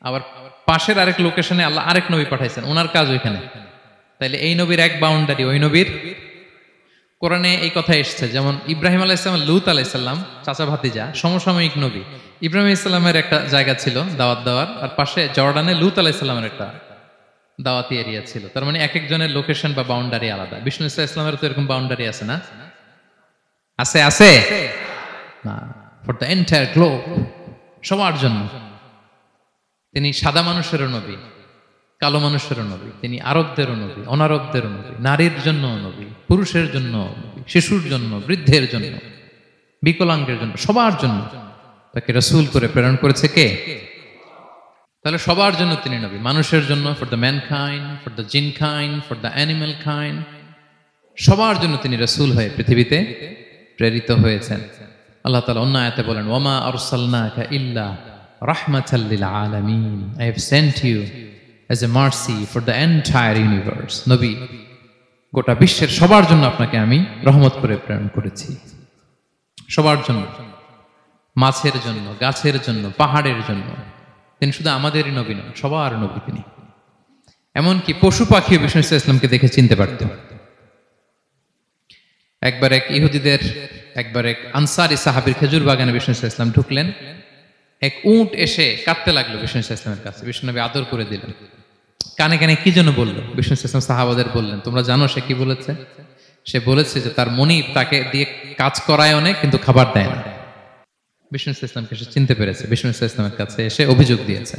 [SPEAKER 1] আবার পাশের আরেক লোকেশনে আল্লাহ আরেক নবী পাঠাইছেন, ওনার কাজ ওইখানে। তাইলে এই নবীর এক বাউন্ডারি, ওই নবীর। কোরআনে এই কথা এসেছে, যেমন ইব্রাহিম আলাইহিস লুত আলাইহিসসালাম চাচা ভাতিজা, সমসাময়িক নবী। ইব্রাহিম ইসলামের একটা জায়গা ছিল দাওয়াত দেওয়ার, আর পাশে জর্ডানে লুত আলাইহিসসালামের একটা দাওয়াতি এরিয়া ছিল। তার মানে এক একজনের লোকেশন বা বাউন্ডারি আলাদা। বিষ্ণু ইসলামের তো এরকম বাউন্ডারি আছে না? আছে? আছে না? ফর দ্য এন্টায়ার গ্লোব, সবার জন্য। তিনি সাদা মানুষেরও নবী, কালো মানুষেরও নবী, তিনি আরবদেরও নবী, অনারবদেরও নবী, নারীর জন্য নবী, পুরুষের জন্য নবী, শিশুর জন্য, বৃদ্ধের জন্য, বিকলাঙ্গের জন্য, সবার জন্য তাকে রাসূল করে প্রেরণ করেছে কে? তাহলে সবার জন্য তিনি নবী, মানুষের জন্য, for the mankind, for the জিনকাইন্ড, for the animal kind, সবার জন্য তিনি রাসূল হয়ে পৃথিবীতে প্রেরিত হয়েছেন। আল্লাহ তাআলা অন্য আয়াতে বলেন ওয়ামা আরসালনাকা ইল্লা রাহমাতাল লিল আলামিন, I have sent you as a mercy for the entire universe. নবী, গোটা বিশ্বের সবার জন্য আপনাকে আমি রহমত করে প্রেরণ করেছি, সবার জন্য, মাছের জন্য, গাছের জন্য, পাহাড়ের জন্য। তিনি শুধু আমাদেরই নবী নন, সবার নবী তিনি। এমনকি পশু পাখি বিষ্ণু ইসলামকে দেখে চিনতে পারতেন। একবার এক আনসারী সাহাবীর খেজুর বাগানে বিষ্ণু ইসলাম ঢুকলেন। এক উট এসে কাঁদতে লাগলো বিষ্ণু ইসলামের কাছে। বিষ্ণু নবী আদর করে দিলেন। কানে কানে কি জন্য বললো? বিষ্ণু ইসলাম সাহাবাদের বললেন, তোমরা জানো সে কি বলেছে? সে বলেছে যে তার মনিব তাকে দিয়ে কাজ করায় অনেক, কিন্তু খাবার দেয় না। বিষ্ণু ইসলামকে সে চিনতে পেরেছে, বিষ্ণু ইসলামের কাছে এসে অভিযোগ দিয়েছে।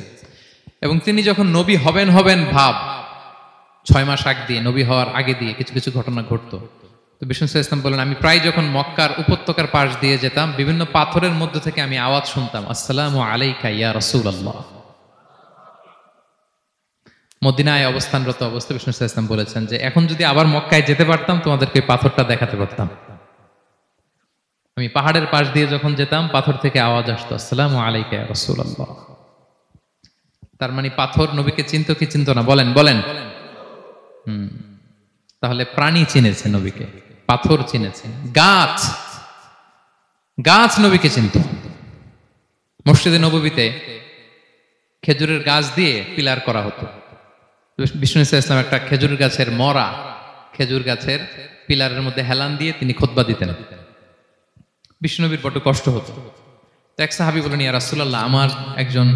[SPEAKER 1] এবং তিনি যখন নবী হবেন ভাব 6 মাস আগ দিয়ে, নবী হওয়ার আগে দিয়ে কিছু কিছু ঘটনা ঘটতো। তো বিষ্ণু ইসলাম বলেন, আমি প্রায় যখন মক্কার উপত্যকার পাশ দিয়ে যেতাম, বিভিন্ন পাথরের মধ্যে থেকে আমি আওয়াজ শুনতাম, আসসালামু আলাইকা ইয়া রাসূলুল্লাহ। মদিনায় অবস্থানরত অবস্থায় বিষ্ণু ইসলাম বলেছেন যে এখন যদি আবার মক্কায় যেতে পারতাম, তোমাদেরকে পাথরটা দেখাতে পারতাম। আমি পাহাড়ের পাশ দিয়ে যখন যেতাম, পাথর থেকে আওয়াজ আসতো, আসসালামু আলাইকা ইয়া রাসূলুল্লাহ। তার মানে পাথর নবীকে চিনতো কি চিনতো না? বলেন বলেন। তাহলে প্রাণী চিনেছে নবীকে, পাথর চিনেছেন, গাছ গাছ নবীকে চিনত। মসজিদে নববীতে খেজুরের গাছ দিয়ে পিলার করা হতো। বিষ্ণু ইসলাম একটা খেজুর গাছের মরা খেজুর গাছের পিলারের মধ্যে হেলান দিয়ে তিনি খুতবা দিতেন। বিষ্ণুনবীর বড় কষ্ট হতো। তো এক সাহাবী বলেন, ইয়া রাসূলুল্লাহ, আমার একজন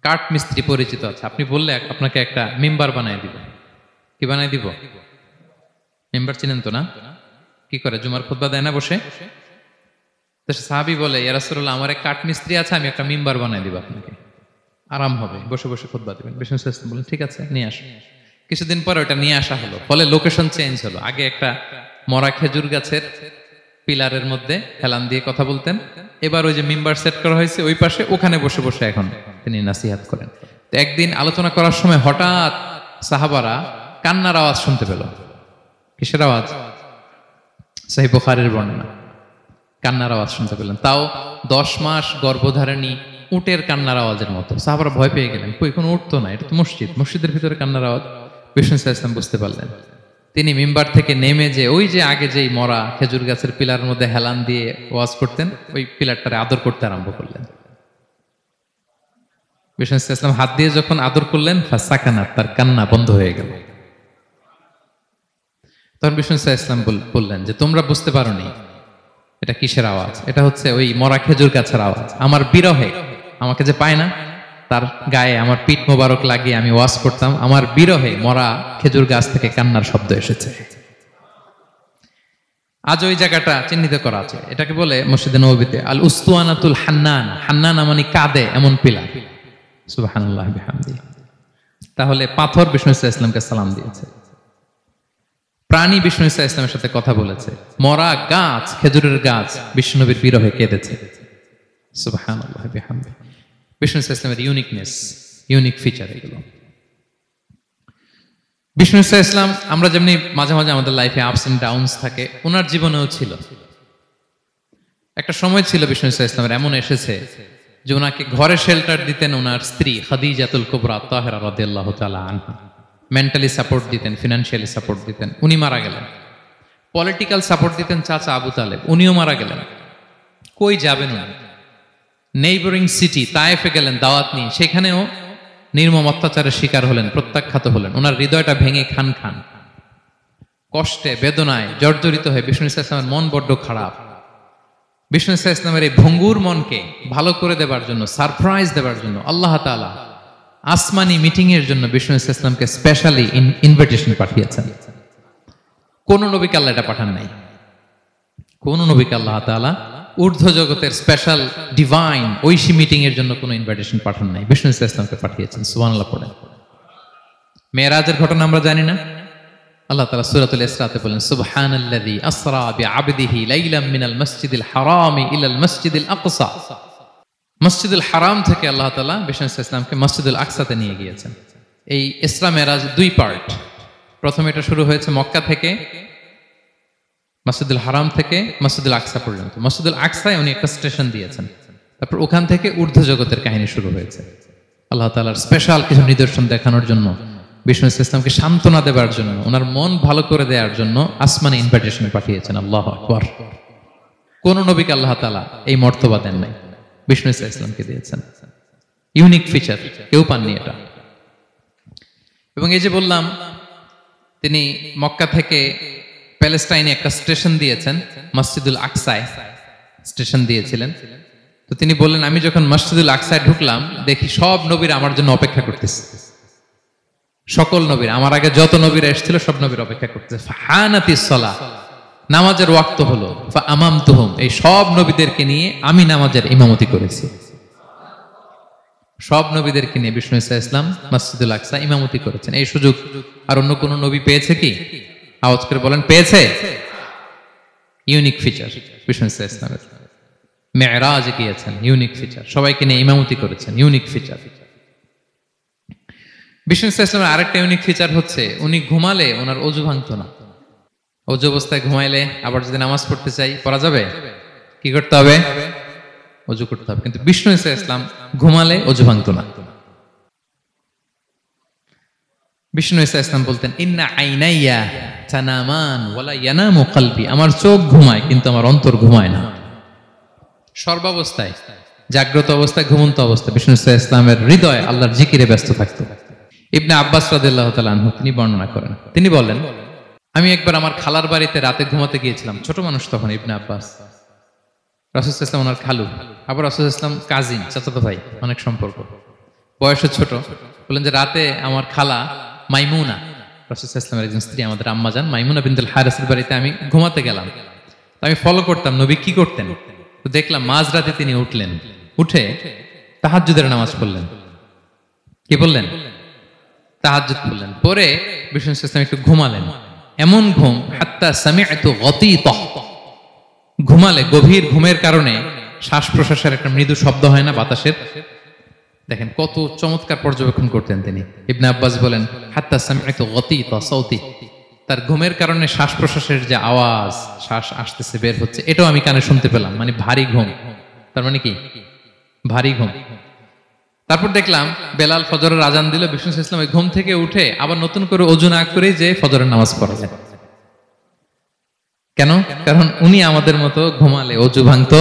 [SPEAKER 1] কাঠ মিস্ত্রি পরিচিত আছে, আপনি বললে আপনাকে একটা মিম্বার বানায় দিব। কি বানায় দিব? মিম্বার চিনেন তো না? কি করে, জুমার খুতবা দেয় না বসে? তো সাহাবী বলে, ইয়া রাসূলুল্লাহ, আমার এক কাঠ মিস্ত্রি আছে, আমি একটা মিম্বার বানায় দিব আপনাকে, আরাম হবে, বসে বসে খুতবা দিবেন। বিষ্ণু ইসলাম বলেন, ঠিক আছে, নিয়ে আসো। কিছুদিন পরে ওটা নিয়ে আসা হলো, ফলে লোকেশন চেঞ্জ হলো। আগে একটা মরা খেজুর গাছের পিলারের মধ্যে হেলান দিয়ে কথা বলতেন, এবার ওই যে মিম্বার সেট করা হয়েছে ওই পাশে, ওখানে বসে বসে এখন তিনি নাসিহাত করেন। তো একদিন আলোচনা করার সময় হঠাৎ সাহাবারা কান্নার আওয়াজ শুনতে পেল। কিসের আওয়াজ? সহিহ বুখারীর বর্ণনা, কান্নার আওয়াজ শুনতে পেলেন। তাও 10 মাস গর্ভধারিণী উটের কান্নার আওয়াজের মতো। সাহাবারা ভয় পেয়ে গেলেন, কই কোনো উট তো না, এটা তো মসজিদ, মসজিদের ভিতরে কান্নার আওয়াজ। বিষ্ণু ইসলাম বুঝতে পারলেন। তিনি মিম্বার থেকে নেমে যে ওই যে আগে যেই মরা খেজুর গাছের পিলারের মধ্যে হেলান দিয়ে ওয়াজ করতেন, ওই পিলারটারে আদর করতে আরম্ভ করলেন। বিষ্ণু ইসলাম হাত দিয়ে যখন আদর করলেন, ফাসাকানাত, তার কান্না বন্ধ হয়ে গেল। তখন বিষ্ণু ইসলাম বললেন যে, তোমরা বুঝতে পারোনি এটা কিসের আওয়াজ? এটা হচ্ছে ওই মরা খেজুর গাছের আওয়াজ। আমার বিরহে, আমাকে যে পায় না, তার গায়ে আমার পিঠ মোবারক লাগিয়ে আমি ওয়াজ করতাম, আমার বিরহে মরা খেজুর গাছ থেকে কান্নার শব্দ এসেছে। আজ ওই জায়গাটা চিহ্নিত করা আছে। এটাকে বলে মসজিদে নববীতে আল উস্তুয়ানাতুল হান্নান। হান্নান মানে কাঁদে এমন পিলার। সুবহানাল্লাহ বিহামদিহি। তাহলে পাথর বিষ্ণু ইসলামকে সালাম দিয়েছে, প্রাণী বিষ্ণু ইসলামের সাথে কথা বলেছে, মরা গাছ খেজুরের গাছ বিষ্ণুনবীর বিরহে কেঁদেছে। সুবহানাল্লাহ বিহামদিহি। বিষ্ণু ইসলামের ইউনিকনেস, ইউনিক ফিচার এগুলো। বিষ্ণু ইসলাম, আমরা যেমনি মাঝে মাঝে আমাদের লাইফে আপস এন্ড ডাউনস থাকে, ওনার জীবনেও ছিল। একটা সময় ছিল বিষ্ণু ইসলামের এমন এসেছে যে ওনাকে ঘরে শেল্টার দিতেন ওনার স্ত্রী খাদিজাতুল কুবরা তাহেরা রাদিয়াল্লাহু তাআলা আনহা। মেন্টালি সাপোর্ট দিতেন, ফিনান্সিয়ালি সাপোর্ট দিতেন। উনি মারা গেলেন। পলিটিক্যাল সাপোর্ট দিতেন চাচা আবু তালেব, উনিও মারা গেলেন। কই যাবেন উনি? নেইবরিং সিটি তায়েফে গেলেন দাওয়াত নিয়ে, সেখানেও নির্মম অত্যাচারের শিকার হলেন, প্রত্যাখ্যাত হলেন। ওনার হৃদয়টা ভেঙে খান খান, কষ্টে বেদনায় জর্জরিত হয়ে বিষ্ণু ইসলামের মন বড্ড খারাপ। বিষ্ণু ইসলামের এই ভঙ্গুর মনকে ভালো করে দেবার জন্য, সারপ্রাইজ দেবার জন্য আল্লাহ তাআলা আসমানি মিটিং এর জন্য বিষ্ণু ইসলামকে স্পেশালি ইনভিটেশন পাঠিয়েছেন। কোন নবীকে আল্লাহ এটা পাঠান নাই। কোন নবীকে আল্লাহ তাআলা ঊর্ধ্ব জগতের স্পেশাল ডিভাইন ঐশী মিটিং এর জন্য কোনো ইনভিটেশন পাঠান নাই, বিষ্ণু ইসলামকে পাঠিয়েছেন। সুবহানাল্লাহ পড়েন। মেরাজের ঘটনা আমরা জানি না? আল্লাহ তাআলা সূরাতুল ইসরাতে বলেন, সুবহানাল্লাযী আসরা বিআবদিহি লাইলাম মিনাল মাসজিদিল হারামি ইলাল মাসজিদিল আকসা। মসজিদুল হারাম থেকে আল্লাহ তাআলা বিষ্ণু ইসলামকে মসজিদুল আকসাতে নিয়ে গিয়েছেন। এই ইসরা মেরাজ 2 পার্ট। প্রথমে এটা শুরু হয়েছে মক্কা থেকে, মসজিদুল হারাম থেকে মসজিদুল আকসা পর্যন্ত। মসজিদুল আকসায় উনি একটা স্টেশন দিয়েছেন, তারপর ওখান থেকে ঊর্ধ্ব জগতের কাহিনী শুরু হয়েছে। আল্লাহ তাআলার স্পেশাল কিছু নিদর্শন দেখানোর জন্য, বিষ্ণু ইসলামকে সান্ত্বনা দেবার জন্য, ওনার মন ভালো করে দেওয়ার জন্য আসমানে ইনভিটেশন পাঠিয়েছেন। আল্লাহু আকবার। কোন নবীকে আল্লাহ তাআলা এই মর্তবা দেন নাই, বিষ্ণু ইসলামকে দিয়েছেন। ইউনিক ফিচার, কেউ পাননি এটা। এবং এই যে বললাম, তিনি মক্কা থেকে প্যালেস্টাইনে একটা স্টেশন দিয়েছেন, মসজিদুল আকসায় স্টেশন দিয়েছিলেন। তো তিনি বললেন, আমি যখন মসজিদুল আকসায় ঢুকলাম, দেখি সব নবীরা আমার জন্য অপেক্ষা করতেছে। সকল নবীরা, আমার আগে যত নবীরা এসেছিল সব নবীরা অপেক্ষা করতেছে। ফাহানাতিস সালাহ, নামাজের ওয়াক্ত হলো। ফাআমামতুহুম, এই সব নবীদেরকে নিয়ে আমি নামাজের ইমামতি করেছি। সব নবীদেরকে নিয়ে বিষ্ণু ইসলাম মসজিদুল আকসা ইমামতি করেছেন। এই সুযোগ আর অন্য কোন নবী পেয়েছে কি? আওয়াজ করে বলেন, পেয়েছে? ইউনিক ফিচার বিষ্ণু ইসলামের। মেরাজে গিয়েছেন, ইউনিক ফিচার। সবাইকে নিয়ে ইমামতি করেছেন, ইউনিক ফিচার। বিষ্ণু ইসলামের আরেকটা ইউনিক ফিচার হচ্ছে, উনি ঘুমালে ওনার অজু ভাঙতো না। অজু অবস্থায় ঘুমাইলে আবার যদি নামাজ পড়তে চাই, পড়া যাবে? কি করতে হবে? অজু করতে হবে। কিন্তু বিষ্ণু ইসলাম ঘুমালে অজু ভাঙতো না। বিষ্ণু ইসলাম বলতেন, ইন্না আইনাইয়া তানামান ওয়ালা ইয়ানামু কলবি, আমার চোখ ঘুমায় কিন্তু আমার অন্তর ঘুমায় না। সর্বাবস্থায়, জাগ্রত অবস্থায়, ঘুমন্ত অবস্থায় বিষ্ণু ইসলামের হৃদয় আল্লাহর জিকিরে ব্যস্ত থাকতো। ইবনে আব্বাস রাদিয়াল্লাহু তাআলা আনহু তিনি বর্ণনা করেন, তিনি বলেন, আমি একবার আমার খালার বাড়িতে রাতে ঘুমাতে গিয়েছিলাম। ছোট মানুষ তখন ইবনে আব্বাস, রাসূল সাল্লাল্লাহু আলাইহি ওয়াসাল্লাম ওনার খালু, আবার রাসূল সাল্লাল্লাহু আলাইহি ওয়াসাল্লাম কাজিন, চাচাতো ভাই, অনেক সম্পর্ক, বয়সে ছোট। বলেন যে রাতে আমার খালা মাইমুনা, রাসূল সাল্লাল্লাহু আলাইহি ওয়াসাল্লামের একজন স্ত্রী, আমাদের আম্মাজান মাইমুনা বিনতুল হারিসের বাড়িতে আমি ঘুমাতে গেলাম। আমি ফলো করতাম নবী কি করতেন। তো দেখলাম মাঝরাতে তিনি উঠলেন, উঠে তাহাজ্জুদের নামাজ পড়লেন। কি বললেন? তাহাজ্জুদ পড়লেন। পরে বিষ্ণু ইসলাম একটু ঘুমালেন। এমন ঘুম, হাত্তা সামি'তু গতীতাহ, ঘুমালে গভীর ঘুমের কারণে শ্বাস প্রশ্বাসের একটা মৃদু শব্দ হয় না বাতাসের। দেখেন কত চমৎকার পর্যবেক্ষণ করতেন তিনি। ইবনে আব্বাস বলেন, হাত্তা সামি'তু গতীতা সাউতি, তার ঘুমের কারণে শ্বাস প্রশ্বাসের যে আওয়াজ, শ্বাস আসতেছে বের হচ্ছে, এটাও আমি কানে শুনতে পেলাম। মানে ভারী ঘুম, তার মানে কি ভারী ঘুম। তারপর দেখলাম বেলাল ফজরের আজান দিল, বিষ্ণু ইসলাম ওই ঘুম থেকে উঠে আবার নতুন করে ওযু না করে যে ফজরের নামাজ পড়া যায়। কেন? কারণ উনি আমাদের মতো ঘুমালে ওযু ভাঙতো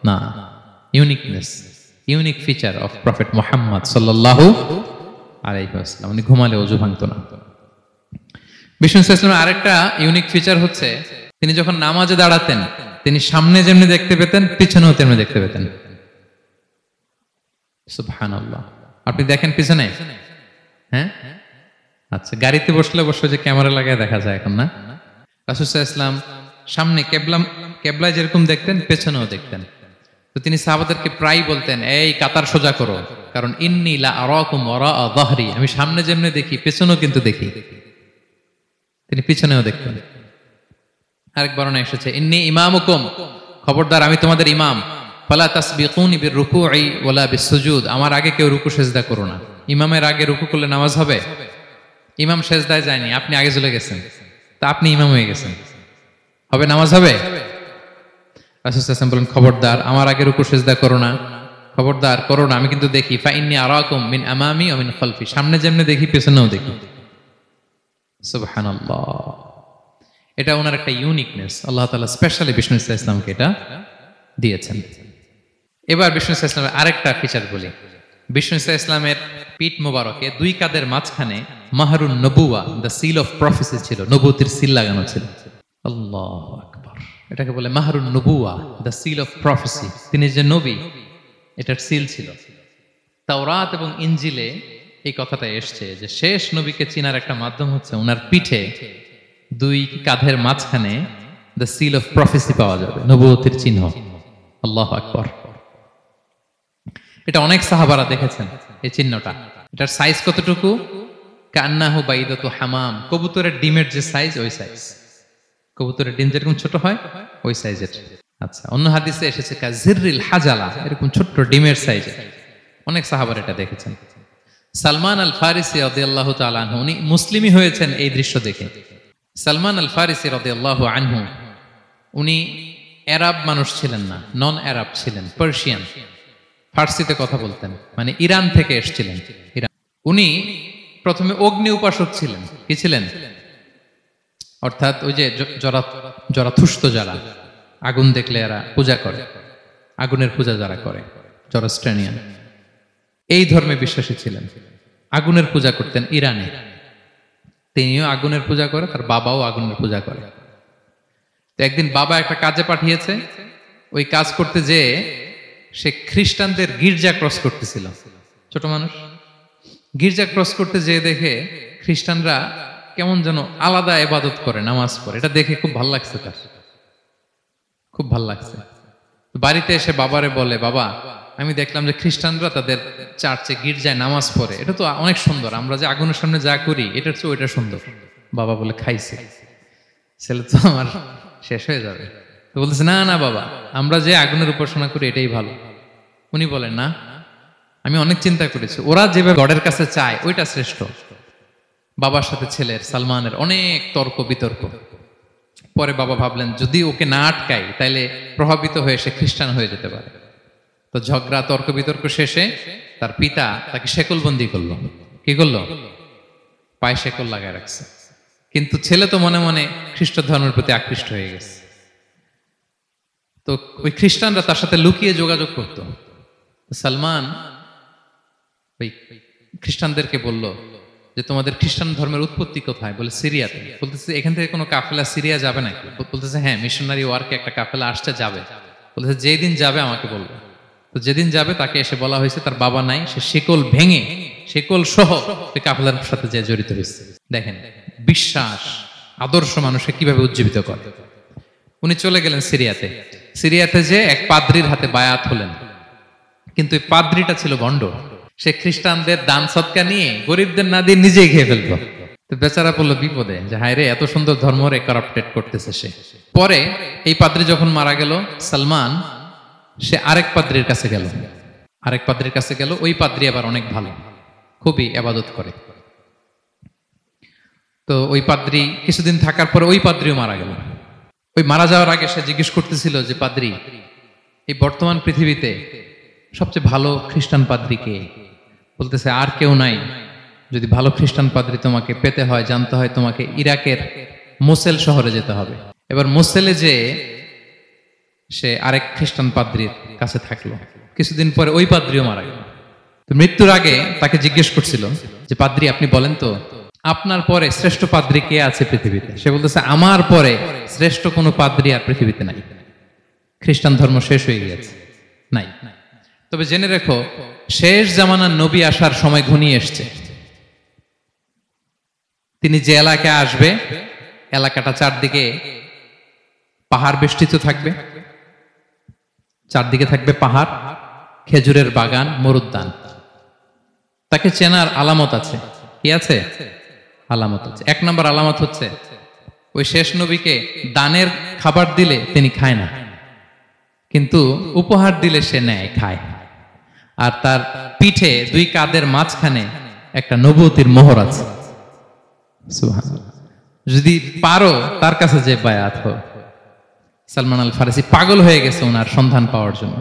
[SPEAKER 1] না। Uniqueness, unique feature of prophet Muhammad সাল্লাল্লাহু আলাইহি ওয়াসাল্লাম, উনি ঘুমালে ওযু ভাঙতো না। বিষ্ণু ইসলামের আরেকটা ইউনিক ফিচার হচ্ছে, তিনি যখন নামাজে দাঁড়াতেন তিনি সামনে যেমনি দেখতে পেতেন পিছনেও তেমনি দেখতে পেতেন। সুবহানাল্লাহ। আপনি দেখেন পিছনে? হ্যাঁ, আচ্ছা, গাড়িতে বসলে অবশ্য যে ক্যামেরা লাগায় দেখা যায় এখন, না? রাসূল সাল্লাল্লাহু আলাইহি ওয়াসাল্লাম সামনে কেবলায় যেরকম দেখতেন পেছনেও দেখতেন। তো তিনি সাহাবাদেরকে প্রায় বলতেন, এই কাতার সোজা করো, কারণ ইন্নী লা আরাকুম ওয়ারাআ যাহরি, আমি সামনে যেমনি দেখি পেছনেও কিন্তু দেখি। তিনি পিছনেও দেখতেন। আরেক বর্ণনা এসেছে, ইন্নী ইমামুকুম, খবরদার আমি তোমাদের ইমাম, ফালা তাসবিকুনি বিররুকুই ওয়ালা বিসসুজুদ, আমার আগে কেউ রুকু সিজদা করো না। ইমামের আগে রুকু করলে নামাজ হবে? ইমাম সিজদায় যায়নি, আপনি আগে চলে গেছেন, তা আপনি ইমাম হয়ে গেছেন, হবে? নামাজ হবে? রাসূল সাল্লাল্লাহু আলাইহি ওয়াসাল্লাম বলেন, খবরদার আমার আগে রুকু সিজদা করো না, খবরদার করো না, আমি কিন্তু দেখি। ফা ইন্নী আরাকুম মিন আমামি ওয়া মিন খালফি, সামনে যেমনি দেখি পেছনেও দেখি। সুবহানাল্লাহ। এটা ওনার একটা ইউনিকনেস, আল্লাহ তাআলা স্পেশালি বিষ্ণু ইসলামকে এটা দিয়েছেন। এবার বিষ্ণু ইসলামের আরেকটা ফিচার বলি। বিষ্ণু ইসলামের পিঠ মোবারকে দুই কাঁধের মাঝখানে মাহরুন নবুয়া, দ্য সিল অফ প্রফেসি ছিল, নবুয়তের সিল লাগানো ছিল। আল্লাহু আকবার। এটাকে বলে মাহরুন নবুয়া, দ্য সিল অফ প্রফেসি। তিনি যে নবী এটার সিল ছিল। তাওরাত এবং ইনজিলে এই কথাটা এসছে যে শেষ নবীকে চিনার একটা মাধ্যম হচ্ছে ওনার পিঠে দুই কাঁধের মাঝখানে দ্য সিল অফ প্রফেসি পাওয়া যাবে, নবুয়তের চিহ্ন। আল্লাহু আকবার। এটা অনেক সাহাবারা দেখেছেন এই চিহ্নটা। এটার সাইজ কতটুকু? কান্নাহু বাইদাতু হামাম, কবুতরের ডিমের যে সাইজ ওই সাইজ। কবুতরের ডিম যেরকম ছোট হয় ওই সাইজের। আচ্ছা, অন্য হাদিসে এসেছে কাজিররিল হাজালা, এরকম ছোট্ট ডিমের সাইজের। অনেক সাহাবারা এটা দেখেছেন। সালমান আল ফারিসি রাদিয়াল্লাহু তাআলা আনহু, উনি মুসলিমই হয়েছেন এই দৃশ্য দেখে। সালমান আল ফারিসি রাদিয়াল্লাহু আনহু উনি আরব মানুষ ছিলেন না, নন আরব ছিলেন, পার্সিয়ান, ফার্সিতে কথা বলতেন, মানে ইরান থেকে এসেছিলেন। ইরান। উনি প্রথমে অগ্নি উপাসক ছিলেন। কি ছিলেন? অর্থাৎ ওই যে জরাথুস্ত যারা আগুন দেখলে এরা পূজা করে, আগুনের পূজা যারা করে, জরস্ট্রেনিয়ান, এই ধর্মে বিশ্বাসী ছিলেন। আগুনের পূজা করতেন ইরানে। তিনিও আগুনের পূজা করে, তার বাবাও আগুনের পূজা করে। তো একদিন বাবা একটা কাজে পাঠিয়েছে, ওই কাজ করতে যেয়ে সে খ্রিস্টানদের গির্জা ক্রস করতেছিল। ছোট মানুষ গির্জা ক্রস করতে যেয়ে দেখে খ্রিস্টানরা কেমন যেন আলাদা ইবাদত করে, নামাজ পড়ে। এটা দেখে খুব ভালো লাগছে, তার খুব ভালো লাগছে। বাড়িতে এসে বাবারে বলে, বাবা আমি দেখলাম যে খ্রিস্টানরা তাদের চার্চে গির্জায় নামাজ পড়ে, এটা তো অনেক সুন্দর, আমরা যে আগুনের সামনে যা করি এটার চেয়ে ওইটা সুন্দর। বাবা বলে, খাইছে, ছেলে তো আমার শেষ হয়ে যাবে। তো বলতেছে, না না বাবা, আমরা যে আগুনের উপাসনা করি এটাই ভালো। উনি বলেন, না, আমি অনেক চিন্তা করেছি, ওরা যেভাবে গডের কাছে চায় ওইটা শ্রেষ্ঠ। বাবার সাথে ছেলের, সালমানের অনেক তর্ক বিতর্ক। পরে বাবা ভাবলেন যদি ওকে না আটকাই তাইলে প্রভাবিত হয়ে সে খ্রিস্টান হয়ে যেতে পারে। তো ঝগড়া তর্ক বিতর্ক শেষে তার পিতা তাকে শেকলবন্দি করলো। কি করলো? পায়ে শেকল লাগায় রাখছে। কিন্তু ছেলে তো মনে মনে খ্রিস্ট ধর্মের প্রতি আকৃষ্ট হয়ে গেছে। তো ওই খ্রিস্টানরা তার সাথে লুকিয়ে যোগাযোগ করত। সালমান ওই খ্রিস্টানদেরকে বলল যে তোমাদের খ্রিস্টান ধর্মের উৎপত্তি কোথায়? বলে সিরিয়াতে। বলতেছে এখান থেকে কোনো কাফেলা সিরিয়া যাবে নাকি? বলতেছে হ্যাঁ, মিশনারি ওয়ার্কে একটা কাফেলা আসছে, যাবে। বলতেছে যেদিন যাবে আমাকে বলবে। তো যেদিন যাবে তাকে এসে বলা হয়েছে তার বাবা নাই, সে শিকল ভেঙে শিকল সহ ওই কাফেলার সাথে যে জড়িত হয়েছে। দেখেন বিশ্বাস আদর্শ মানুষকে কিভাবে উজ্জীবিত করে। উনি চলে গেলেন সিরিয়াতে। সিরিয়াতে যে এক পাদ্রির হাতে বায়াত হলেন, কিন্তু এই পাদ্রিটা ছিল ভণ্ড। সে খ্রিস্টানদের দান সদকা নিয়ে গরিবদের না দিয়ে নিজেই খেয়ে ফেলতো। তো বেচারা পড়লো বিপদে যে হায় রে, এত সুন্দর ধর্ম রে কারাপ্টেড করতেছে সে। পরে এই পাদ্রি যখন মারা গেল, সালমান সে আরেক পাদ্রির কাছে গেল। আরেক পাদ্রির কাছে গেল। ওই পাদ্রি আবার অনেক ভালো, খুবই ইবাদত করে। তো ওই পাদ্রি কিছুদিন থাকার পরে ওই পাদ্রিও মারা গেল। ওই মারা যাওয়ার আগে সে জিজ্ঞেস করতেছিল যে পাদ্রি, এই বর্তমান পৃথিবীতে সবচেয়ে ভালো খ্রিস্টান পাদ্রি কে? বলতেছে আর কেউ নাই। যদি ভালো খ্রিস্টান পাদ্রি তোমাকে পেতে হয়, জানতে হয়, তোমাকে ইরাকের মোসেল শহরে যেতে হবে। এবার মোসেলে যে সে আরেক খ্রিস্টান পাদ্রির কাছে থাকলো। কিছুদিন পরে ওই পাদ্রিও মারা গেল। তো মৃত্যুর আগে তাকে জিজ্ঞেস করছিল যে পাদ্রি আপনি বলেন তো, আপনার পরে শ্রেষ্ঠ পাদ্রি কে আছে পৃথিবীতে? সে বলতেছে আমার পরে শ্রেষ্ঠ কোনো পাদ্রি আর পৃথিবীতে নাই। খ্রিস্টান ধর্ম শেষ হয়ে গিয়েছে, নাই। তবে জেনে রেখো, শেষ জামানার নবী আসার সময় ঘনিয়ে এসছে। তিনি যে এলাকায় আসবে, এলাকাটা চারদিকে পাহাড় বেষ্টিত থাকবে। চারদিকে থাকবে পাহাড়, খেজুরের বাগান, মরুদ্যান। তাকে চেনার আলামত আছে। কি আছে? আলামত আছে। এক নম্বর আলামত হচ্ছে ওই শেষ নবীকে দানের খাবার দিলে তিনি খায় না, কিন্তু উপহার দিলে সে নেয়, খায়। আর তার পিঠে দুই কাঁধের মাঝখানে একটা নবুয়তির মোহর আছে। সুবহানাল্লাহ। যদি পারো তার কাছে যে বায়াত হো। সালমান আল ফারিসি পাগল হয়ে গেছে ওনার সন্ধান পাওয়ার জন্য।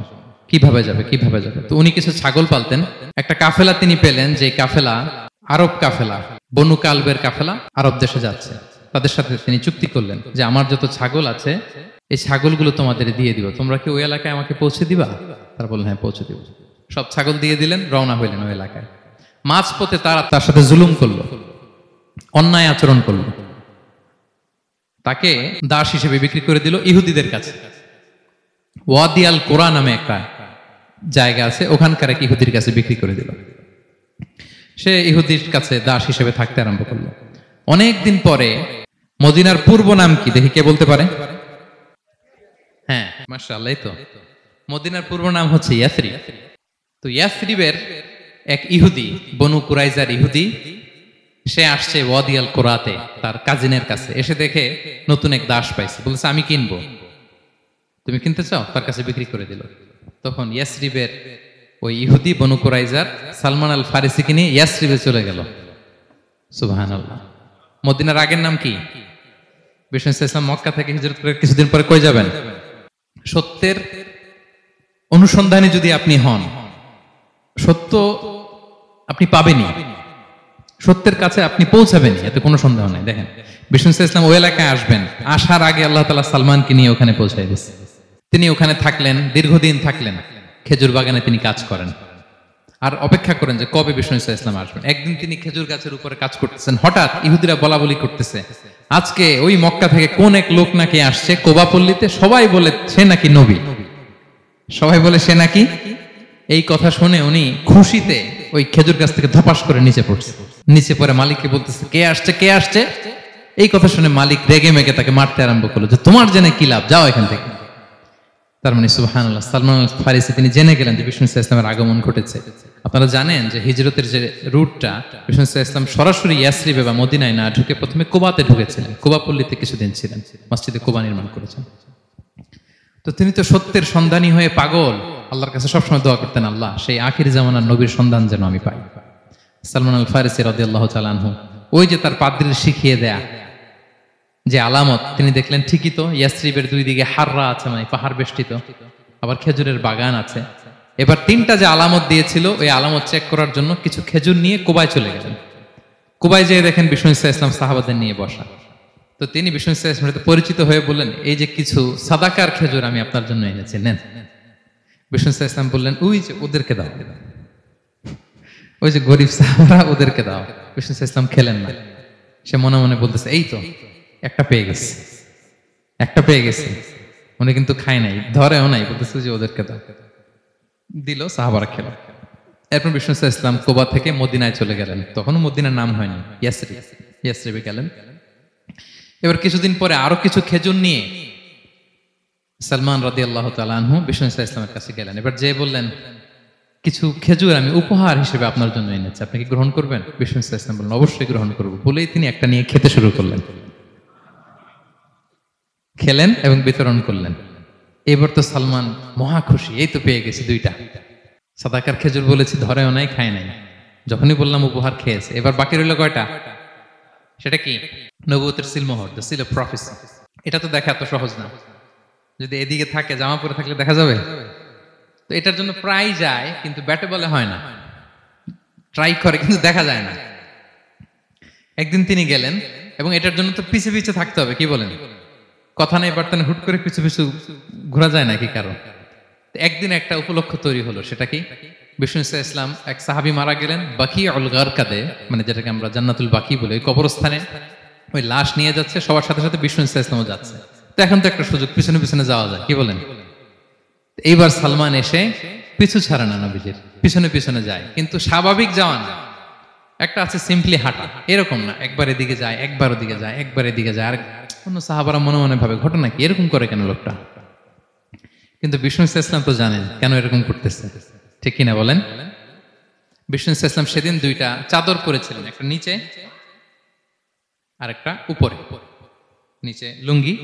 [SPEAKER 1] কিভাবে যাবে, কিভাবে যাবে? তো উনি কিছু ছাগল পালতেন। একটা কাফেলা তিনি পেলেন, যে কাফেলা আরব কাফেলা, বনু কালবের কাফেলা, আরব দেশে যাচ্ছে। তাদের সাথে তিনি চুক্তি করলেন যে আমার যত ছাগল আছে এই ছাগলগুলো তোমাদের দিয়ে দিব, তোমরা কি ওই এলাকায় আমাকে পৌঁছে দিবা? তারা বললেন হ্যাঁ পৌঁছে দিব। সব ছাগল দিয়ে দিলেন, রওনা হইলেন ওই এলাকায়। মাঝপথে তারা তার সাথে জুলুম করলো, অন্যায় আচরণ করলো। তাকে দাস হিসেবে বিক্রি করে দিল ইহুদিদের কাছে। ওয়াদি আল কোরা নামে একটা জায়গা আছে, ওখানকার এক ইহুদির কাছে বিক্রি করে দিল। সে ইহুদির কাছে দাস হিসেবে থাকতে আরম্ভ করলো। অনেকদিন পরে, মদিনার পূর্ব নাম কি দেখি কে বলতে পারে? হ্যাঁ মাশাআল্লাহ, তো মদিনার পূর্ব নাম হচ্ছে ইয়াসরিব। তো ইয়াসরিবের এক ইহুদি, বনু কুরাইজার ইহুদি, সে আসছে ওয়াদি আল কোরাতে তার কাজিনের কাছে। এসে দেখে নতুন এক দাস পাইছে, বলছে আমি কিনবো, তুমি কিনতে চাও? তার কাছে বিক্রি করে দিল। তখন ইয়াসরিবের ওই ইহুদি বনু কুরাইজার সালমান আল ফারিসিকে নিয়ে ইয়াসরিবে চলে গেল। সুবহানাল্লাহ। মদিনার আগের নাম কি? বিষ্ণু ইসলাম মক্কা থেকে হিজরত করে কিছুদিন পরে কই যাবেন? সত্যের অনুসন্ধানে যদি আপনি হন, সত্য আপনি পাবেনই, সত্যের কাছে আপনি পৌঁছাবেন, এতে কোনো সন্দেহ নাই। দেখেন বিষ্ণু ইসলাম ওই এলাকায় আসবেন, আসার আগে আল্লাহ তাআলা সালমানকে নিয়ে ওখানে পৌঁছায় দিয়েছে। তিনি ওখানে থাকলেন, দীর্ঘদিন থাকলেন, খেজুর বাগানে তিনি কাজ করেন আর অপেক্ষা করেন যে কবে বিষ্ণু ইসলাম আসবেন। একদিন তিনি খেজুর গাছের উপরে কাজ করতেছেন, হঠাৎ ইহুদিরা বলা বলি করতেছে আজকে ওই মক্কা থেকে কোন এক লোক নাকি আসছে কোবাপল্লীতে, সবাই বলে সে নাকি নবী, সবাই বলে সে নাকি। এই কথা শুনে উনি খুশিতে ওই খেজুর গাছ থেকে ধপাস করে নিচে পড়ছে। নিচে পড়ে মালিককে বলতেছে কে আসছে, কে আসছে। এই কথা শুনে মালিক রেগে মেগে তাকে মারতে আরম্ভ করলো যে তোমার জেনে কি লাভ, যাও এখান থেকে। তার মানে সুবহানাল্লাহ, সালমান আল ফারিসি তিনি জেনে গেলেন যে বিষ্ণু ইসলামের আগমন ঘটেছে। আপনারা জানেন যে হিজরতের যে রুটটা, বিষ্ণু ইসলাম সরাসরি ইয়াসরিবে বা মদিনায় না ঢুকে প্রথমে কুবাতে ঢুকেছিলেন, কুবাপল্লীতে কিছুদিন ছিলেন, মসজিদে কুবা নির্মাণ করেছেন। তো তিনি তো সত্যের সন্ধানী হয়ে পাগল, আল্লাহর কাছে সবসময় দোয়া করতেন, আল্লাহ সেই আখির জামানার নবীর সন্ধান যেন আমি পাই। সালমান আল ফারিসি রাদিয়াল্লাহু তাআলা আনহু ওই যে তার পাদ্রীর শিখিয়ে দেয়া যে আলামত, তিনি দেখলেন ঠিকই তো ইয়াসরিবের দুই দিকে হাররা আছে, মানে পাহাড় বেষ্টিত, আবার খেজুরের বাগান আছে। এবার তিনটা যে আলামত দিয়েছিল ওই আলামত চেক করার জন্য কিছু খেজুর নিয়ে কুবায় চলে গেলেন। কুবায় যেয়ে দেখেন বিষ্ণু ইসলাম সাহাবাদের নিয়ে বসা। তো তিনি বিষ্ণু ইসলামের সাথে পরিচিত হয়ে বললেন, এই যে কিছু সাদাকার খেজুর আমি আপনার জন্য এনেছি, নেন। বিষ্ণু ইসলাম বললেন, ওই যে ওদেরকে দাও, ওই যে গরিব সাহাবারা, ওদেরকে দাও। বিষ্ণু ইসলাম খেলেন না। সে মনে মনে বলতেছে, এই তো একটা পেয়ে গেছে, একটা পেয়ে গেছে। উনি কিন্তু খায় নাই, ধরেও নাই, বলতেছে যে ওদেরকে দাও। দিল, সাহাবারা খেল। এরপর বিষ্ণু ইসলাম কোবা থেকে মদিনায় চলে গেলেন। তখনও মদিনার নাম হয়নি, ইয়াসরিবে গেলেন। এবার কিছুদিন পরে আরো কিছু খেজুর নিয়ে সালমান রাদিয়াল্লাহু তাআলা আনহু বিষ্ণু ইসলামের কাছে গেলেন। এবার যে বললেন, কিছু খেজুর আমি উপহার হিসেবে আপনার জন্য এনেছি, আপনি কি গ্রহণ করবেন? বিষ্ণু ইসলাম বললেন, অবশ্যই গ্রহণ করব। বলেই তিনি একটা নিয়ে খেতে শুরু করলেন। খেলেন এবং বিতরণ করলেন। এবার তো সালমান মহা খুশি, এই তো পেয়ে গেছি দুইটা সাদাকার খেজুর। বলেছি ধরেও নাই, খায় নাই। যখনই বললাম উপহার, খেয়েছে। এবার বাকি রইল কয়টা? সেটা কি? নবুয়তের সিলমোহর, দ্য সিল অফ প্রফেসি। এটা তো দেখা এত সহজ না। যদি এদিকে থাকে, জামা পরে থাকলে দেখা যাবে? তো এটার জন্য প্রায় যায়, কিন্তু ব্যাটে বলে হয় না। ট্রাই করে কিন্তু দেখা যায় না। একদিন তিনি গেলেন এবং এটার জন্য তো পিছে পিছে থাকতে হবে, কি বলেন? কথা নেই বার্তা নেই, হুট করে পিছু পিছু ঘোরা যায় নাকি কারো? একদিন একটা উপলক্ষ তৈরি হলো। সেটা কি? বিষ্ণু ইসলাম, এক সাহাবী মারা গেলেন বাকিউল গারকাদে, মানে যেটাকে আমরা জান্নাতুল বাকি বলি, ওই কবরস্থানে ওই লাশ নিয়ে যাচ্ছে, সবার সাথে সাথে বিষ্ণু ইসলামও যাচ্ছে। তো এখন তো একটা সুযোগ, পিছনে পিছনে যাওয়া যায়, কি বলেন? এইবার সালমান এসে পিছু ছাড়ে না, নবীজির পিছনে পিছনে যায়, কিন্তু স্বাভাবিক যাওয়া না। একটা আছে সিম্পলি হাঁটা, এরকম না, একবার এদিকে যায়, একবার ওদিকে যায়, একবার এদিকে যায়। আর অন্য সাহাবারা মনে মনে ভাবে, ঘটনা কি, এরকম করে কেন লোকটা? কিন্তু বিষ্ণু ইসলাম তো জানেন কেন এরকম করতেছে, ঠিক কিনা বলেন? বিষ্ণু ইসলাম সেদিন দুইটা চাদর পরেছিলেন, একটা নিচে আর একটা উপরে। নিচে লুঙ্গি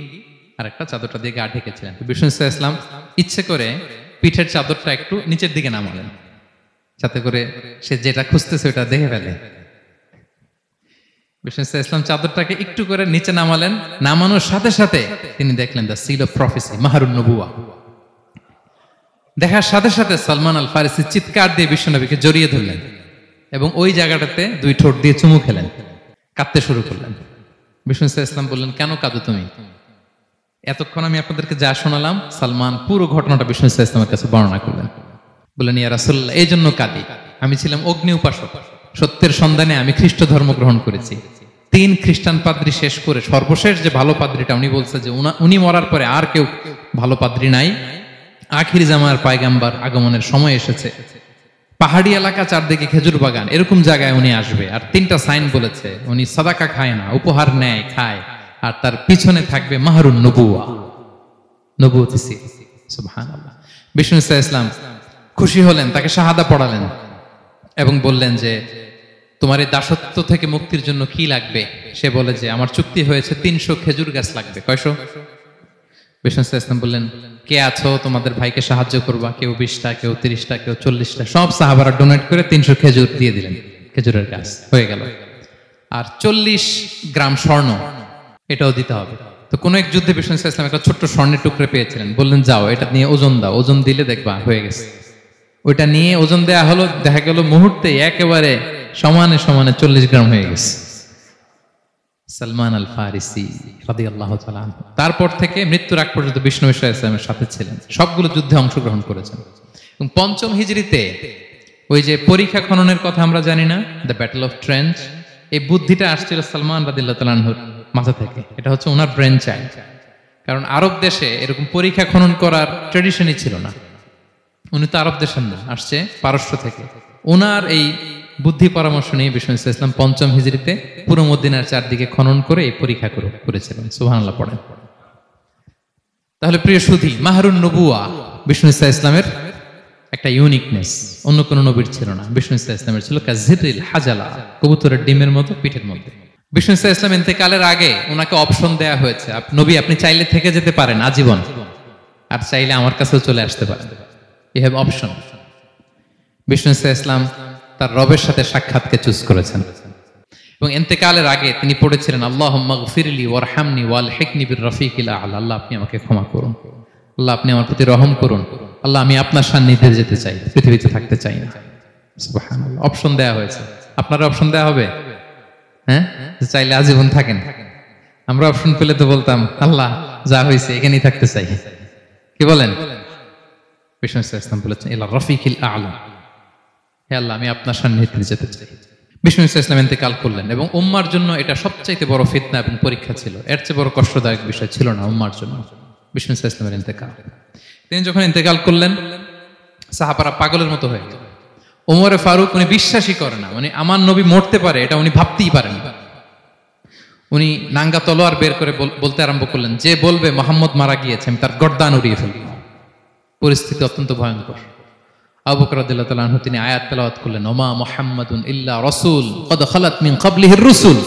[SPEAKER 1] আর একটা চাদরটা দিয়ে গা ঢেকেছিলেন। বিষ্ণু ইসলাম ইচ্ছে করে পিঠের চাদরটা একটু নিচের দিকে নামালেন, যাতে করে সে যেটা খুঁজতেছে ওটা দেখে ফেলে। বিষ্ণু ইসলাম চাদরটাকে একটু করে নিচে নামালেন। নামানোর সাথে সাথে তিনি দেখলেন দ্য সিল অফ প্রফেসি, মাহরুন নবুয়া। দেখার সাথে সাথে সালমান আল ফারিসি চিৎকার দিয়ে বিশ্বনবীকে জড়িয়ে ধরলেন এবং ওই জায়গাটাতে দুই ঠোঁট দিয়ে চুমু খেলেন, কাঁদতে শুরু করলেন। বিষ্ণু ইসলাম বললেন, কেন কাঁদো তুমি? এতক্ষণ আমি আপনাদেরকে যা শোনালাম, সালমান পুরো ঘটনাটা বিষ্ণু ইসলামের কাছে বর্ণনা করলেন। বললেন, ইয়া রাসূলুল্লাহ, এই জন্য কাঁদি। আমি ছিলাম অগ্নি উপাসক, সত্যের সন্ধানে আমি খ্রিস্ট ধর্ম গ্রহণ করেছি। 3 খ্রিস্টান পাদ্রী শেষ করে সর্বশেষ যে ভালো পাদ্রীটা, উনি বলছে যে উনি মরার পরে আর কেউ ভালো পাদ্রী নাই, আখির জামার পায়গাম্বার আগমনের সময় এসেছে। পাহাড়ি এলাকা, চারদিকে খেজুর বাগান, এরকম জায়গায় উনি আসবে। আর 3টা সাইন বলেছে, উনি সাদাকা খায় না, উপহার নেয়, খায়, আর তার পিছনে থাকবে মাহরুন নবুয়া, নবুয়তি সিল। সুবহানাল্লাহ। বিষ্ণু ইসলাম খুশি হলেন, তাকে শাহাদা পড়ালেন এবং বললেন যে, তোমার এই দাসত্ব থেকে মুক্তির জন্য কি লাগবে? সে বলে যে, আমার চুক্তি হয়েছে 300 খেজুর গাছ লাগবে। কয়শো? বিষ্ণু ইসলাম বললেন, কে আছো তোমাদের ভাইকে সাহায্য করবা? কেউ 20টা, কেউ 30টা, কেউ 40টা। সব সাহাবারা ডোনেট করে 300 খেজুর দিয়ে দিলেন, খেজুরের গাছ হয়ে গেল। আর 40 গ্রাম স্বর্ণ, এটাও দিতে হবে। তো কোন এক যুদ্ধে বিষ্ণু ইসলাম একটা ছোট্ট স্বর্ণের টুকরে পেয়েছিলেন, বললেন, যাও এটা নিয়ে ওজন দাও, ওজন দিলে দেখবা হয়ে গেছে। ওইটা নিয়ে ওজন দেয়া হলো, দেখা গেল মুহূর্তে একেবারে সমানে সমানে 40 গ্রাম হয়ে গেছে। সালমান আল ফারিসি রাদিয়াল্লাহু তাআলা আনহু তারপর থেকে মৃত্যুর আগ পর্যন্ত বিষ্ণু ইসলামের সাথে ছিলেন, সবগুলো যুদ্ধে অংশগ্রহণ করেছেন। এবং 5ম হিজরিতে ওই যে পরীক্ষা খননের কথা আমরা জানি না, দ্য ব্যাটল অফ ট্রেঞ্চ, এই বুদ্ধিটা আসছিল সালমান রাদিয়াল্লাহু তাআলা আনহুর মাথা থেকে। এটা হচ্ছে ওনার ব্রেন চাইল্ড। কারণ আরব দেশে এরকম পরীক্ষা খনন করার ট্রেডিশনই ছিল না। উনি তো আরব দেশের না, আসছে পারস্য থেকে। ওনার এই বুদ্ধি পরামর্শ নিয়ে বিষ্ণু ইসলাম 5ম হিজরিতে পুরো মদিনার চারদিকে খনন করে এই পরীক্ষা করেছিলেন। সুবহানাল্লাহ পড়েন। তাহলে প্রিয় সুধী, মাহরুন নবুয়া বিষ্ণু ইসলামের একটা ইউনিকনেস, অন্য কোন নবীর ছিল না। বিষ্ণু ইসলামের ছিল কাজিরিল হাজালা, কবুতরের ডিমের মতো পিঠের মধ্যে। বিষ্ণু ইসলাম ইন্তেকালের আগে ওনাকে অপশন দেয়া হয়েছে, নবী আপনি চাইলে থেকে যেতে পারেন আজীবন, আর চাইলে আমার কাছেও চলে আসতে পারেন। You have option. বিষ্ণু ইসলাম তার রবের সাথে সাক্ষাৎকে চুজ করেছেন এবং ইন্তেকালের আগে তিনি পড়েছিলেন, আল্লাহুম্মা গফিরলি ওয়ারহামনি ওয়ালহিকনি বির-রফিকিল আ'লা। আল্লাহ আপনি আমাকে ক্ষমা করুন, আল্লাহ আপনি আমার প্রতি রহম করুন, আল্লাহ আমি আপনার সান্নিধ্যে যেতে চাই, পৃথিবীতে থাকতে চাই না। সুবহানাল্লাহ। অপশন দেয়া হয়েছে। আপনারা অপশন দেয়া হবে? হ্যাঁ, চাইলে আজীবন থাকেন, আমরা অপশন পেলে তো বলতাম আল্লাহ যা হয়েছে এখানেই থাকতে চাই। কি বলেন? বিষ্ণু ইসলাম বলেছেন ইলা রফিকিল আ'লা, হে আল্লাহ আমি আপনার সান্নিধ্যে যেতে চাই। বিষ্ণু ইসলাম ইন্তেকাল করলেন এবং উম্মার জন্য এটা সবচাইতে বড় ফিতনা এবং পরীক্ষা ছিল। এর চেয়ে বড় কষ্টদায়ক বিষয় ছিল না উম্মার জন্য বিষ্ণু ইসলামের ইন্তেকাল। তিনি যখন ইন্তেকাল করলেন সাহাবারা পাগলের মতো হয়ে গেল। ওমরে ফারুক উনি বিশ্বাসই করে না, উনি আমার নবী মরতে পারে এটা উনি ভাবতেই পারেন। উনি নাঙ্গা তলোয়ার বের করে বলতে আরম্ভ করলেন, যে বলবে মোহাম্মদ মারা গিয়েছে আমি তার গর্দান উড়িয়ে ফেলব। পরিস্থিতি অত্যন্ত ভয়ঙ্কর। আবু বকর রাদিয়াল্লাহু তাআলা আনহু তিনি আয়াত তেলাওয়াত করলেন, ওমা মুহাম্মাদুন ইল্লা রাসূল ক্বাদ খালাত মিন ক্বাবলিহির রুসুল।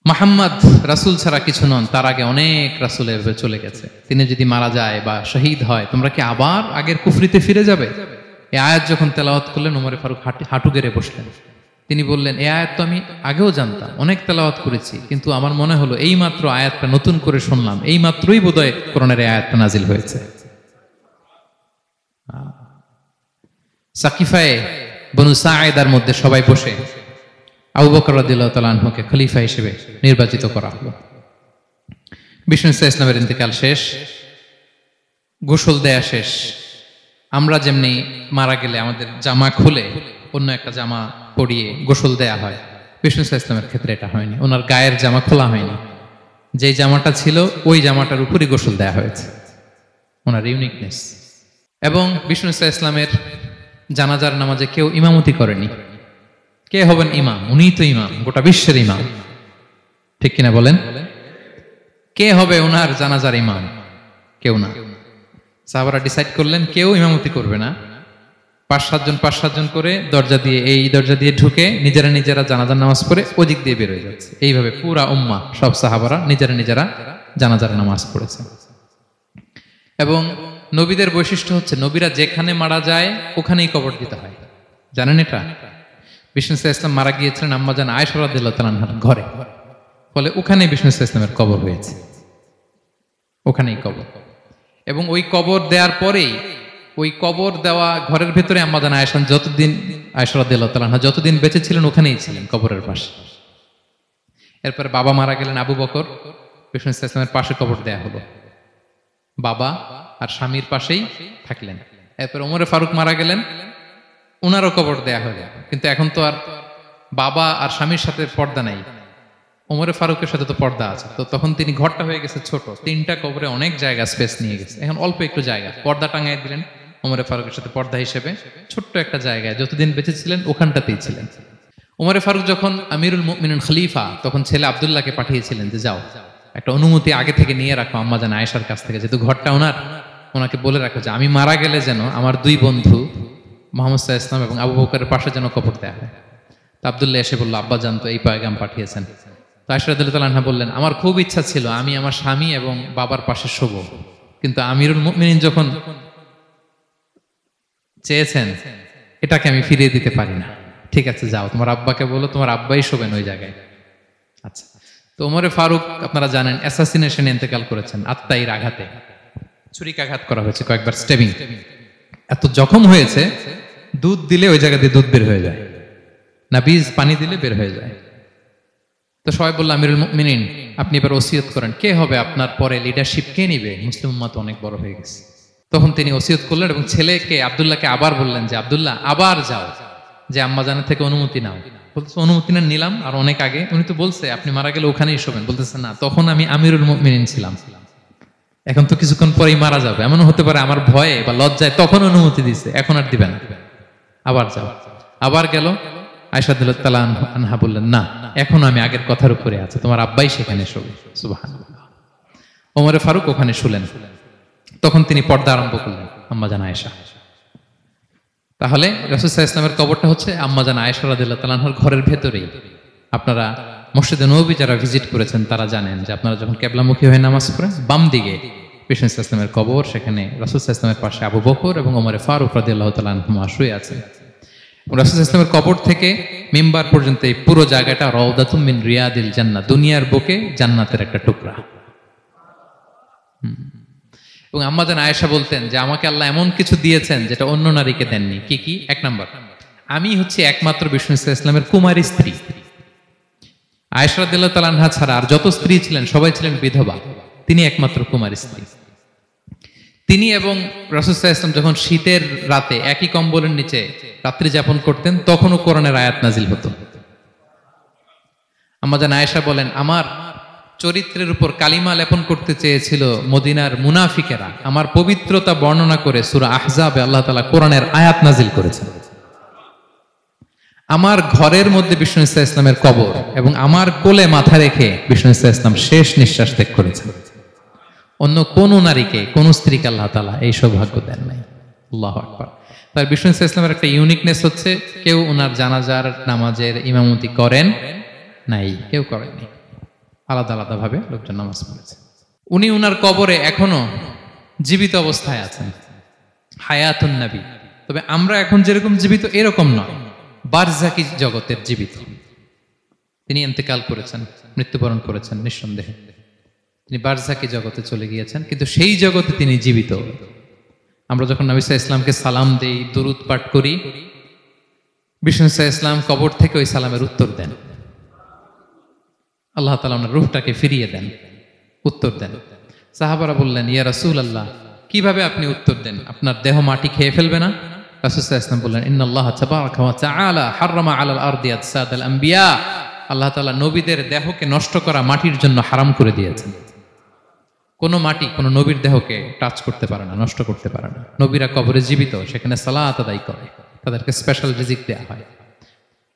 [SPEAKER 1] মুহাম্মদ রাসূল ছাড়া কিছু নন, তার আগে অনেক রাসূল এভাবে চলে গেছে। তিনি যদি মারা যায় বা শহীদ হয় তোমরা কি আবার আগের কুফরিতে ফিরে যাবে? এই আয়াত যখন তেলাওয়াত করলেন ওমর ফারুক হাঁটু গেড়ে বসলেন। তিনি বললেন, এই আয়াত তো আমি আগেও জানতাম, অনেক তেলাওয়াত করেছি, কিন্তু আমার মনে হলো এই মাত্র আয়াতটা নতুন করে শুনলাম, এই মাত্রই বোধহয় কোরআনের এই আয়াতটা নাজিল হয়েছে। সাকিফায়ে বনু সাঈদার মধ্যে সবাই বসে আবু বকর রাদিয়াল্লাহু তাআলা আনহুকে খলিফা হিসেবে নির্বাচিত করা হলো। বিষ্ণু ইসলামের ইন্তেকাল শেষ, গোসল দেয়া শেষ। আমরা যেমনি মারা গেলে আমাদের জামা খুলে অন্য একটা জামা পরিয়ে গোসল দেয়া হয়, বিষ্ণু ইসলামের ক্ষেত্রে এটা হয়নি। ওনার গায়ের জামা খোলা হয়নি, যেই জামাটা ছিল ওই জামাটার উপরই গোসল দেয়া হয়েছে। ওনার ইউনিকনেস। এবং বিষ্ণু ইসলামের জানাজার নামাজে কেউ ইমামতি করেনি। কে হবেন ইমাম? উনিই তো ইমাম, গোটা বিশ্বের ইমাম, ঠিক কিনা বলেন? কে হবে ওনার জানাজার ইমাম? কেউ না। সাহাবারা ডিসাইড করলেন কেউ ইমামতি করবে না। 5-7 জন করে দরজা দিয়ে, এই দরজা দিয়ে ঢুকে নিজেরা জানাজার নামাজ পড়ে ওদিক দিয়ে বের হয়ে যাচ্ছে। এইভাবে পুরা উম্মাহ সব সাহাবারা নিজেরা জানাজার নামাজ পড়েছে। এবং নবীদের বৈশিষ্ট্য হচ্ছে নবীরা যেখানে মারা যায় ওখানেই কবর দিতে হয়। জানেন এটা? বিষ্ণু ইসলাম মারা গিয়েছিলেন আম্মাজান আয়েশা রাদিয়াল্লাহু তাআলা আনহার ঘরে, ফলে ওখানেই বিষ্ণু ইসলামের কবর হয়েছে, ওখানেই কবর। এবং ওই কবর দেওয়ার পরেই ওই কবর দেওয়া ঘরের ভেতরে আম্মাজান আয়েশা রাদিয়াল্লাহু তাআলা আনহা যতদিন বেঁচে ছিলেন ওখানেই ছিলেন, কবরের পাশে। এরপরে বাবা মারা গেলেন আবু বকর, বিষ্ণু ইসলামের পাশে কবর দেয়া হলো। বাবা আর স্বামীর পাশেই থাকলেন। এরপর ওমরে ফারুক মারা গেলেন, ওনারও কবর দেয়া হলো। কিন্তু এখন তো আর বাবা আর স্বামীর সাথে পর্দা নাই, ওমরে ফারুকের সাথে তো পর্দা আছে। তো তখন তিনি ঘরটা হয়ে গেছে ছোট, 3টা কবরে অনেক জায়গা স্পেস নিয়ে গেছে। এখন অল্প একটু জায়গা পর্দা টাঙাই দিলেন ওমরে ফারুকের সাথে পর্দা হিসেবে, ছোট্ট একটা জায়গায় যতদিন বেঁচে ছিলেন ওখানটাতেই ছিলেন। ওমরে ফারুক যখন আমিরুল মুমিনিন খলিফা, তখন ছেলে আব্দুল্লাহকে পাঠিয়েছিলেন যে যাও একটা অনুমতি আগে থেকে নিয়ে রাখো আম্মাজান আয়েশার কাছ থেকে, যেহেতু ঘরটা ওনার, ওনাকে বলে রাখো যে আমি মারা গেলে যেন আমার 2 বন্ধু মুহাম্মদ সাল্লাল্লাহু আলাইহি ওয়াসাল্লাম এবং আবু বকরের পাশে যেন কবর দেয়া হয়। তো আব্দুল্লাহ এসে বলল, আব্বা জান তো এই পয়গাম পাঠিয়েছেন। তো আয়েশা রাদিয়াল্লাহু তাআলা আনহা বললেন, আমার খুব ইচ্ছা ছিল আমি আমার স্বামী এবং বাবার পাশে শোবো, কিন্তু আমিরুল মুমিনিন যখন চেয়েছেন এটাকে আমি ফিরিয়ে দিতে পারি না। ঠিক আছে যাও, তোমার আব্বাকে বলো তোমার আব্বাই শোবেন ওই জায়গায়। আচ্ছা। তো ওমরে ফারুক আপনারা জানেন অ্যাসাসিনেশনে ইন্তেকাল করেছেন, আত্মাইর আঘাতে ছুরিকাঘাত করা হয়েছে, কয়েকবার স্টেবিং। এত জখম হয়েছে দুধ দিলে ওই জায়গা দিয়ে দুধ বের হয়ে যায় না, বীজ পানি দিলে বের হয়ে যায়। তো সবাই বলল, আমিরুল মুমিনিন আপনি এবার ওসিয়ত করেন, কে হবে আপনার পরে লিডারশিপ, কে নিবে? মুসলিম উম্মাহ অনেক বড় হয়ে গেছে। তখন তিনি ওসিয়ত করলেন এবং ছেলেকে আব্দুল্লাহকে আবার বললেন যে আব্দুল্লাহ আবার যাও, যে আম্মা জানের থেকে অনুমতি নাও। বলতেছে অনুমতি না নিলাম আর অনেক আগে, উনি তো বলছে আপনি মারা গেলে ওখানেই শোবেন। বলতেছে না, তখন আমি আমিরুল মুমিনিন ছিলাম, এখন তো কিছুক্ষণ পরেই মারা যাবে, এমন হতে পারে আমার ভয়ে বা লজ্জায় তখন অনুমতি দিছে, এখন আর দিবেন, আবার যাও। আবার গেল। আয়েশা রাদিয়াল্লাহু তাআলা আনহা বললেন, না এখন আমি আগের কথার উপরে আছি, তোমার আব্বাই সেখানে শোবে। সুবহানাল্লাহ। ওমরে ফারুক ওখানে শুলেন। তখন তিনি পর্দা আরম্ভ করলেন আম্মাজান আয়েশা। তাহলে রাসূল সাল্লাল্লাহু আলাইহি ওয়াসাল্লামের কবরটা হচ্ছে আম্মাজান আয়েশা রাদিয়াল্লাহু তাআলা আনহার ঘরের ভেতরেই। আপনারা মসজিদে নববী যারা ভিজিট করেছেন তারা জানেন যে আপনারা যখন কিবলামুখী হয়ে নামাজ পড়েন বাম দিকে বিষ্ণু ইসলামের কবর, সেখানে রাসূল সাল্লাল্লাহু আলাইহি ওয়াসাল্লামের পাশে আবু বকর এবং ওমরে ফারুক রাদিয়াল্লাহু তাআলা আনহুমা শুয়ে আছেন। রাসূল সাল্লাল্লাহু আলাইহি ওয়াসাল্লামের কবর থেকে মিম্বার পর্যন্ত এই পুরো জায়গাটা রাউদাতুম মিন রিয়াদিল জান্নাহ, দুনিয়ার বুকে জান্নাতের একটা টুকরা। এবং আম্মাজান আয়েশা বলতেন যে আমাকে আল্লাহ এমন কিছু দিয়েছেন যেটা অন্য নারীকে দেননি। কি কি? 1 নাম্বার, আমি হচ্ছে একমাত্র বিষ্ণু ইসলামের কুমারী স্ত্রী। আয়েশা রাদিয়াল্লাহু তাআলা আনহা ছাড়া আর যত স্ত্রী ছিলেন সবাই ছিলেন বিধবা, তিনি একমাত্র কুমারী স্ত্রী। তিনি এবং রাসূল সাল্লাল্লাহু আলাইহি ওয়াসাল্লাম যখন শীতের রাতে একই কম্বলের নিচে রাত্রি যাপন করতেন, তখনও কোরআনের আয়াত নাজিল হতো। আম্মা জান আয়েশা বলেন, আমার চরিত্রের উপর কালিমা লেপন করতে চেয়েছিল মদিনার মুনাফিকেরা, আমার পবিত্রতা বর্ণনা করে সূরা আহজাবে আল্লাহ তাআলা কোরআনের আয়াত নাজিল করেছেন। আমার ঘরের মধ্যে বিষ্ণু ইসা ইসলামের কবর এবং আমার কোলে মাথা রেখে বিষ্ণু ইসা ইসলাম শেষ নিঃশ্বাস ত্যাগ করেছেন। অন্য কোন নারীকে, কোন স্ত্রীকে আল্লাহ তাআলা এই সৌভাগ্য দেন নাই। আল্লাহু আকবার। তার বিষ্ণু ইসা ইসলামের একটা ইউনিকনেস হচ্ছে, কেউ ওনার জানাজার নামাজের ইমামতি করেন নাই, কেউ করেননি, আলাদা আলাদা ভাবে লোকজন নামাজ পড়েছে। উনি উনার কবরে এখনো জীবিত অবস্থায় আছেন, হায়াতুন নবী। তবে আমরা এখন যেরকম জীবিত এরকম নয়, বারজাকি জগতের জীবিত। তিনি ইন্তেকাল করেছেন, মৃত্যুবরণ করেছেন নিঃসন্দেহে, তিনি বারজাকি জগতে চলে গিয়েছেন, কিন্তু সেই জগতে তিনি জীবিত। আমরা যখন নবী সাল্লাল্লাহু আলাইহি ওয়াসাল্লামকে সালাম দেই, দুরূদ পাঠ করি, বিষ্ণু সাল্লাল্লাহু আলাইহি ওয়াসাল্লাম কবর থেকে ওই সালামের উত্তর দেন। আল্লাহ তাআলা ওনার রূহটাকে ফিরিয়ে দেন, উত্তর দেন। সাহাবারা বললেন, ইয়া রাসূলুল্লাহ, কিভাবে আপনি উত্তর দেন? আপনার দেহ মাটি খেয়ে ফেলবে না? রাসূল সাল্লাল্লাহু আলাইহি ওয়াসাল্লাম বললেন, ইন্নাল্লাহ তাবারাকা ওয়া তাআলা হাররামা আলাল আরদি আজসাদাল আম্বিয়া। আল্লাহ তাআলা নবীদের দেহকে নষ্ট করা মাটির জন্য হারাম করে দিয়েছেন। কোনো মাটি কোনো নবীর দেহকে টাচ করতে পারে না, নষ্ট করতে পারে না। নবীরা কবরে জীবিত, সেখানে সালাত আদায় করে, তাদেরকে স্পেশাল রিজিক দেয়া হয়।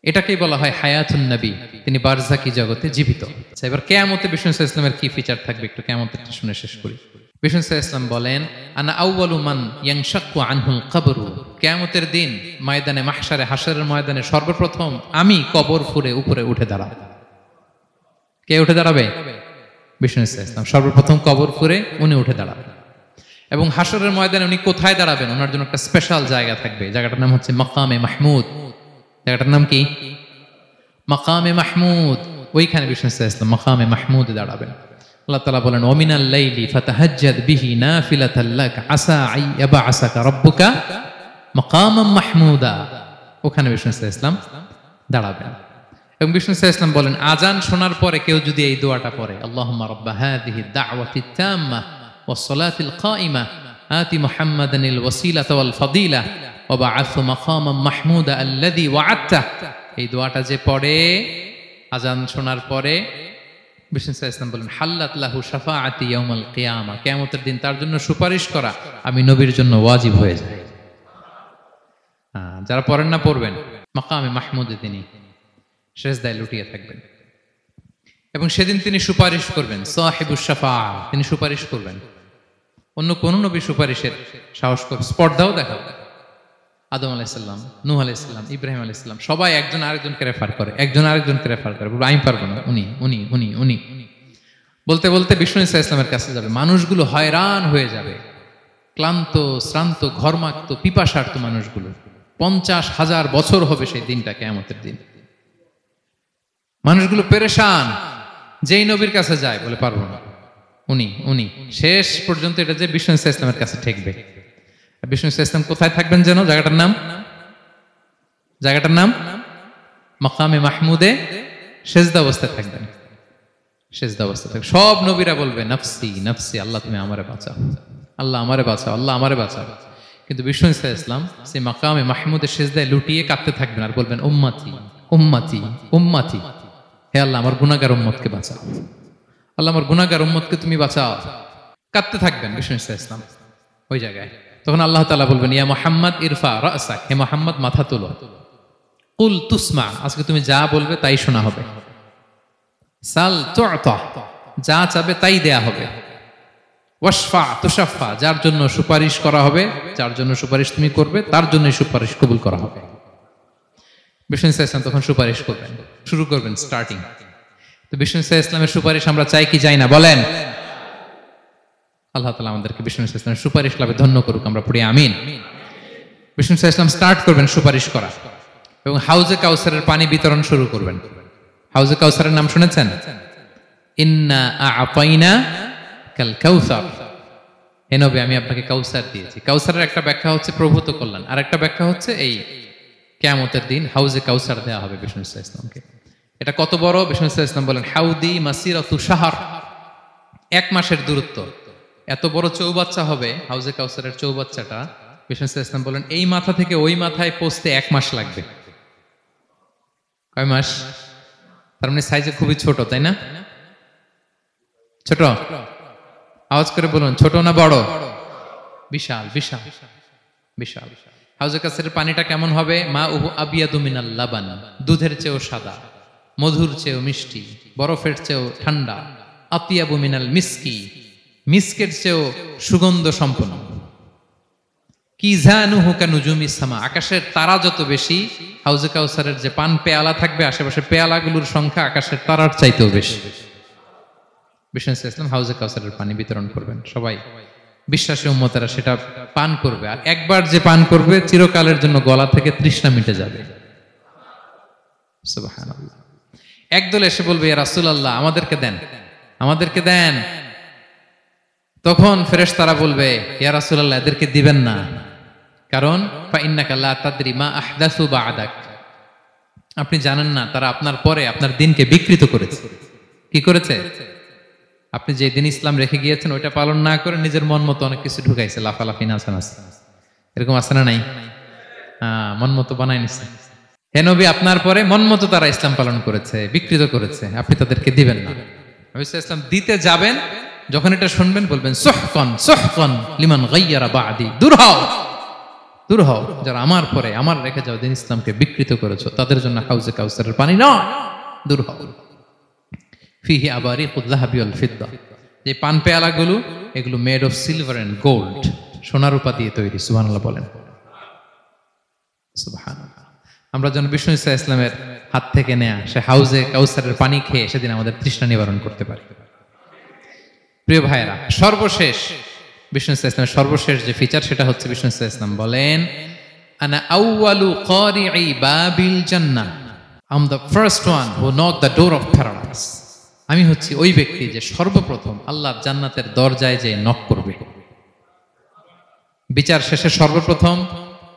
[SPEAKER 1] এটাকেই বলা হয় হায়াতুন নবী, তিনি বারজাকি জগতে জীবিত। আচ্ছা, এবার কিয়ামতে বিষ্ণু সাল্লাল্লাহু আলাইহি ওয়াসাল্লামের কি ফিচার থাকবে একটু কিয়ামতেরটা শুনে শেষ করি। বিষ্ণু সাল্লাল্লাহু আলাইহি ওয়াসাল্লাম বলেন, আনা আউয়ালু মান ইয়ানশাক্কু আনহুল কবরু। কিয়ামতের দিন ময়দানে মাহশারে, হাশরের ময়দানে সর্বপ্রথম আমি কবর ফুঁড়ে উপরে উঠে দাঁড়াবো। কে উঠে দাঁড়াবে? বিষ্ণু সাল্লাল্লাহু আলাইহি ওয়াসাল্লাম সর্বপ্রথম কবর ফুঁড়ে উনি উঠে দাঁড়াবেন। এবং হাশরের ময়দানে উনি কোথায় দাঁড়াবেন? ওনার জন্য একটা স্পেশাল জায়গা থাকবে, জায়গাটার নাম হচ্ছে মাকামে মাহমুদ। জায়গাটার নাম কি? মাকামে মাহমুদ। ওইখানে বিষ্ণু সাল্লাল্লাহু আলাইহি ওয়াসাল্লাম মাকামে মাহমুদে দাঁড়াবেন। আল্লাহ তাআলা বলেন, ওয়ামিনাল লাইলি ফাতাহাজ্জাদ বিহি নাফিলাতাল লাক আসা আই ইয়াবআসাকা রাব্বুকা মাকামান মাহমুদা। ওখানে বিষ্ণু সাল্লাল্লাহু আলাইহি ওয়াসাল্লাম দাঁড়াবেন। এবং বিষ্ণু সাল্লাল্লাহু আলাইহি ওয়াসাল্লাম বলেন, আযান শোনার পরে কেউ যদি এই দোয়াটা পড়ে, আল্লাহুম্মা রাব্বা হাযিহি দাওয়াতিত তাম্মা ওয়াস সালাতিল কাইমা আতি মুহাম্মাদানিল ওয়াসিলাতা ওয়াল ফাদিলা ওয়া বা'আথহু মাকামান মাহমুদা আল্লাযী ওয়া'আদতা। এই দোয়াটা যে পড়ে আযান শোনার পরে, বিষ্ণু সাল্লাল্লাহু আলাইহি ওয়াসাল্লাম বলেন, হাল্লাত লাহু শাফাআতি ইয়াউমাল কিয়ামা। কিয়ামতের দিন তার জন্য সুপারিশ করা আমি নবীর জন্য ওয়াজিব হয়ে যায়। যারা পড়েন না পড়বেন, মাকামে মাহমুদে তিনি সেজদায় লুটিয়ে থাকবেন এবং সেদিন তিনি সুপারিশ করবেন। সাহিবুশ শাফাআ, তিনি সুপারিশ করবেন। অন্য কোন নবী সুপারিশের সাহস করবে, স্পর্ধাও দেখাবে। আদম আলাইহিস সালাম, নূহ আলাইহিস সালাম, ইব্রাহিম আলাইহিস সালাম সবাই একজন আরেকজনকে রেফার করে, একজন আরেকজনকে রেফার করে, আমি পারবো না, উনি উনি উনি উনি বলতে বলতে বিষ্ণু ইসা ইসলামের কাছে যাবে। মানুষগুলো হয়রান হয়ে যাবে, ক্লান্ত শ্রান্ত ঘর্মাক্ত পিপাসার্ত মানুষগুলো। 50,000 বছর হবে সেই দিনটা, কিয়ামতের দিন। মানুষগুলো পেরেশান, যেই নবীর কাছে যায় বলে পারবো না, উনি উনি শেষ পর্যন্ত এটা যে বিষ্ণু ইসা ইসলামের কাছে ঠেকবে। বিষ্ণু ইসলাম কোথায় থাকবেন যেন? জায়গাটার নাম মাকামে মাহমুদে সেজদা অবস্থায় থাকবেন। সেজদা অবস্থায় থাকবেন। সব নবীরা বলবে, নাফসি নাফসি, আল্লাহ তুমি আমারে বাঁচাও, আল্লাহ আমারে বাঁচাও, আল্লাহ আমারে বাঁচাও। কিন্তু বিষ্ণু ইসলাম সেই মাকামে মাহমুদের সেজদায় লুটিয়ে কাঁদতে থাকবেন আর বলবেন, উম্মতি উম্মতি উম্মতি, হে আল্লাহ আমার গুনাহগার উম্মতকে বাঁচাও, আল্লাহ আমার গুনাহগার উম্মতকে তুমি বাঁচাও। কাঁদতে থাকবেন বিষ্ণু ইসলাম ওই জায়গায়। তখন আল্লাহ তাআলা বলবেন, ইয়া মুহাম্মদ ইরফা রাসাক, হে মুহাম্মদ মাথা তোলো, কুল তুসমা, আজকে তুমি যা বলবে তাই শোনা হবে, সাল তু'তা, যা চাবে তাই দেয়া হবে, ওয়াশফা তুশাফা, যার জন্য সুপারিশ করা হবে, যার জন্য সুপারিশ তুমি করবে তার জন্যই সুপারিশ কবুল করা হবে। বিষ্ণু ইসলাম তখন সুপারিশ করবেন, শুরু করবেন, স্টার্টিং। তো বিষ্ণু ইসলামের সুপারিশ আমরা চাই কি চাই না বলেন? আল্লাহ তাআলা আমাদেরকে বিষ্ণু ইসলামের সুপারিশ লাভে ধন্য করুক, আমরা পড়ি আমিন। বিষ্ণু ইসলাম স্টার্ট করবেন সুপারিশ করা এবং হাউজে কাউসারের পানি বিতরণ শুরু করবেন। হাউজে কাউসারের নাম শুনেছেন? ইন্না আ'তাইনা কাল কাউসার, হে নবী আমি আপনাকে কাউসার দিয়েছি। কাউসারের একটা ব্যাখ্যা হচ্ছে প্রভূত কল্যাণ, আর একটা ব্যাখ্যা হচ্ছে এই কিয়ামতের দিন হাউজে কাউসার দেওয়া হবে বিষ্ণু ইসলামকে। এটা কত বড়? বিষ্ণু ইসলাম বলেন হাউদি মাসিরাতু শাহর, 1 মাসের দূরত্ব। এত বড় চৌবাচ্চা হবে হাউজে কাউসারের চৌবাচ্চাটা। বিষ্ণু ইসলাম বলেন এই মাথা থেকে ওই মাথায় পৌঁছতে 1 মাস লাগবে। কয় মাস? তার মানে সাইজে খুবই ছোট, তাই না? ছোট? আওয়াজ করে বলুন, ছোট না বড়? বিশাল বিশাল বিশাল। হাউজে কাউসারের পানিটা কেমন হবে? মা উহু আবিয়াদু মিনাল লাবান, দুধের চেয়েও সাদা, মধুর চেয়েও মিষ্টি, বরফের চেয়েও ঠান্ডা, আতিয়াবু মিনাল মিসকি, মিসকের চেয়েও সুগন্ধ সম্পন্ন, কি জানুহু কানুজুমিস সামা, আকাশের তারা যত বেশি, হাউজে কাউসারের যে পান পেয়ালা থাকবে আশেপাশে পেয়ালাগুলোর সংখ্যা আকাশের তারার চাইতেও বেশি। বিষ্ণু ইসলাম হাউজে কাউসারের পানি বিতরণ করবেন, সবাই বিশ্বাসী উম্মতেরা সেটা পান করবে। আর একবার যে পান করবে চিরকালের জন্য গলা থেকে তৃষ্ণা মিটে যাবে। সুবহানাল্লাহ। একদল এসে বলবে ইয়া রাসূলুল্লাহ আমাদেরকে দেন, আমাদেরকে দেন। তখন ফেরেশতারা বলবে ইয়া রাসূলুল্লাহ এদেরকে দিবেন না, কারণ ফা ইন্নাকা লা তাদরি মা আহদাসু বা'দাক, আপনি জানেন না তারা আপনার পরে আপনার দিনকে বিকৃত করেছে। কি করেছে? আপনি যে দিন ইসলাম রেখে গিয়েছেন ওইটা পালন না করে নিজের মন মতো অনেক কিছু ঢুকাইছে, লাফালাফি নাচানাচ, এরকম আছে না নাই? মন মতো বানাই নিছে। হে নবী আপনার পরে মন মতো তারা ইসলাম পালন করেছে, বিকৃত করেছে, আপনি তাদেরকে দিবেন না। নবী ইসলাম দিতে যাবেন, যখন এটা শুনবেন বলবেন সুহকান সুহকান লিমান গায়্যারা বা'দি, দূর হও দূর হও, যারা আমার পরে আমার রেখে যাও দিন ইসলামকে বিকৃত করেছো তাদের জন্য হাউজে কাউসারের পানি নয়, দূর হও। ফিহি আবারিকুল যাহাবি ওয়াল ফিদ্দা, যে পান পেয়ালাগুলো এগুলো made of silver and gold, সোনা রূপা দিয়ে তৈরি। সুবহানাল্লাহ বলেন। সুবহানাল্লাহ। আমরা যেন বিষ্ণু ইসলামের হাত থেকে নেয়া সে হাউজে কাউসারের পানি খেয়ে সেদিন আমাদের তৃষ্ণা নিবারণ করতে পারি। প্রিয় ভাইয়েরা, সর্বশেষ বিষ্ণু ইসলামের সর্বশেষ যে ফিচার সেটা হচ্ছে বিষ্ণু ইসলাম বলেন আনা আউয়ালু কারিই বাবিল জান্নাহ, I am the first one who knock the door of paradise. আমি হচ্ছি ওই ব্যক্তি যে সর্বপ্রথম আল্লাহর জান্নাতের দরজায় যে নক করবে। বিচার শেষে সর্বপ্রথম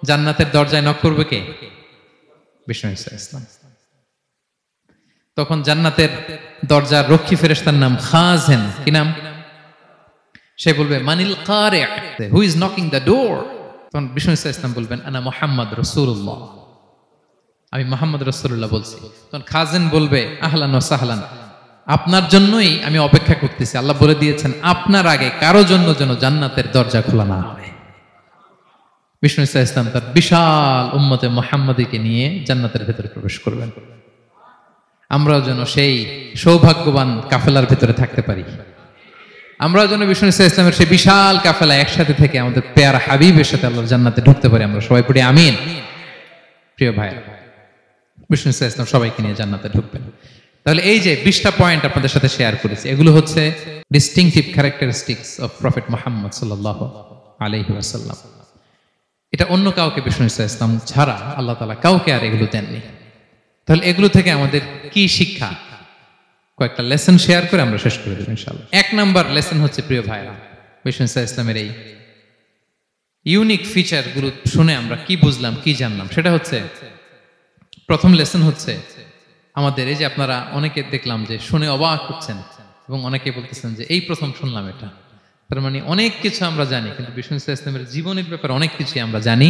[SPEAKER 1] জান্নাতের দরজায় নক করবে কে? বিষ্ণু ইসলাম। তখন জান্নাতের দরজার রক্ষী ফেরেশতার নাম খাজেন। কি নাম? সে বলবে মানিল কারি, who is knocking the door? তখন বিষ্ণু ইসলাম বলবেন আনা মুহাম্মদ রাসূলুল্লাহ, আমি মুহাম্মদ রাসূলুল্লাহ বলছি। তখন খাজেন বলবে আহলান ওয়া সাহলান, আপনার জন্যই আমি অপেক্ষা করতেছি। আল্লাহ বলে দিয়েছেন আপনার আগে কারো জন্য যেন জান্নাতের দরজা খোলা না হয়। বিষ্ণু ইসলাম তার বিশাল উম্মতে মুহাম্মাদীকে নিয়ে জান্নাতের ভেতরে প্রবেশ করবেন। আমরাও যেন সেই সৌভাগ্যবান কাফেলার ভেতরে থাকতে পারি। আমরাও যেন বিষ্ণু ইসলামের সেই বিশাল কাফেলা একসাথে থেকে আমাদের পেয়ারা হাবিবের সাথে আল্লাহর জান্নাতে ঢুকতে পারি। আমরা সবাই পড়ি আমিন। প্রিয় ভাই, বিষ্ণু ইসলাম সবাইকে নিয়ে জান্নাতে ঢুকবেন। তাহলে এই যে 20টা পয়েন্ট আপনাদের সাথে শেয়ার করেছি, এগুলো হচ্ছে distinctive characteristics of prophet Muhammad সাল্লাল্লাহু আলাইহি ওয়াসাল্লাম। এটা অন্য কাউকে বিষ্ণু ইসলাম ছাড়া আল্লাহ তাআলা কাউকে আর এগুলো দেননি। তাহলে এগুলো থেকে আমাদের কি শিক্ষা? কয়েকটা লেসন শেয়ার করে আমরা শেষ করে দেব ইনশাআল্লাহ। 1 নাম্বার লেসন হচ্ছে প্রিয় ভাইরা, বিষ্ণু ইসলামের এই ইউনিক ফিচার গুলো শুনে আমরা কি বুঝলাম, কি জানলাম, সেটা হচ্ছে প্রথম লেসন হচ্ছে আমাদের এই যে আপনারা অনেকে দেখলাম যে শুনে অবাক হচ্ছেন এবং অনেকে বলতেছেন যে এই প্রথম শুনলাম এটা। তার মানে অনেক কিছু আমরা জানি, কিন্তু বিষ্ণু ইসলামের জীবনের ব্যাপারে অনেক কিছু আমরা জানি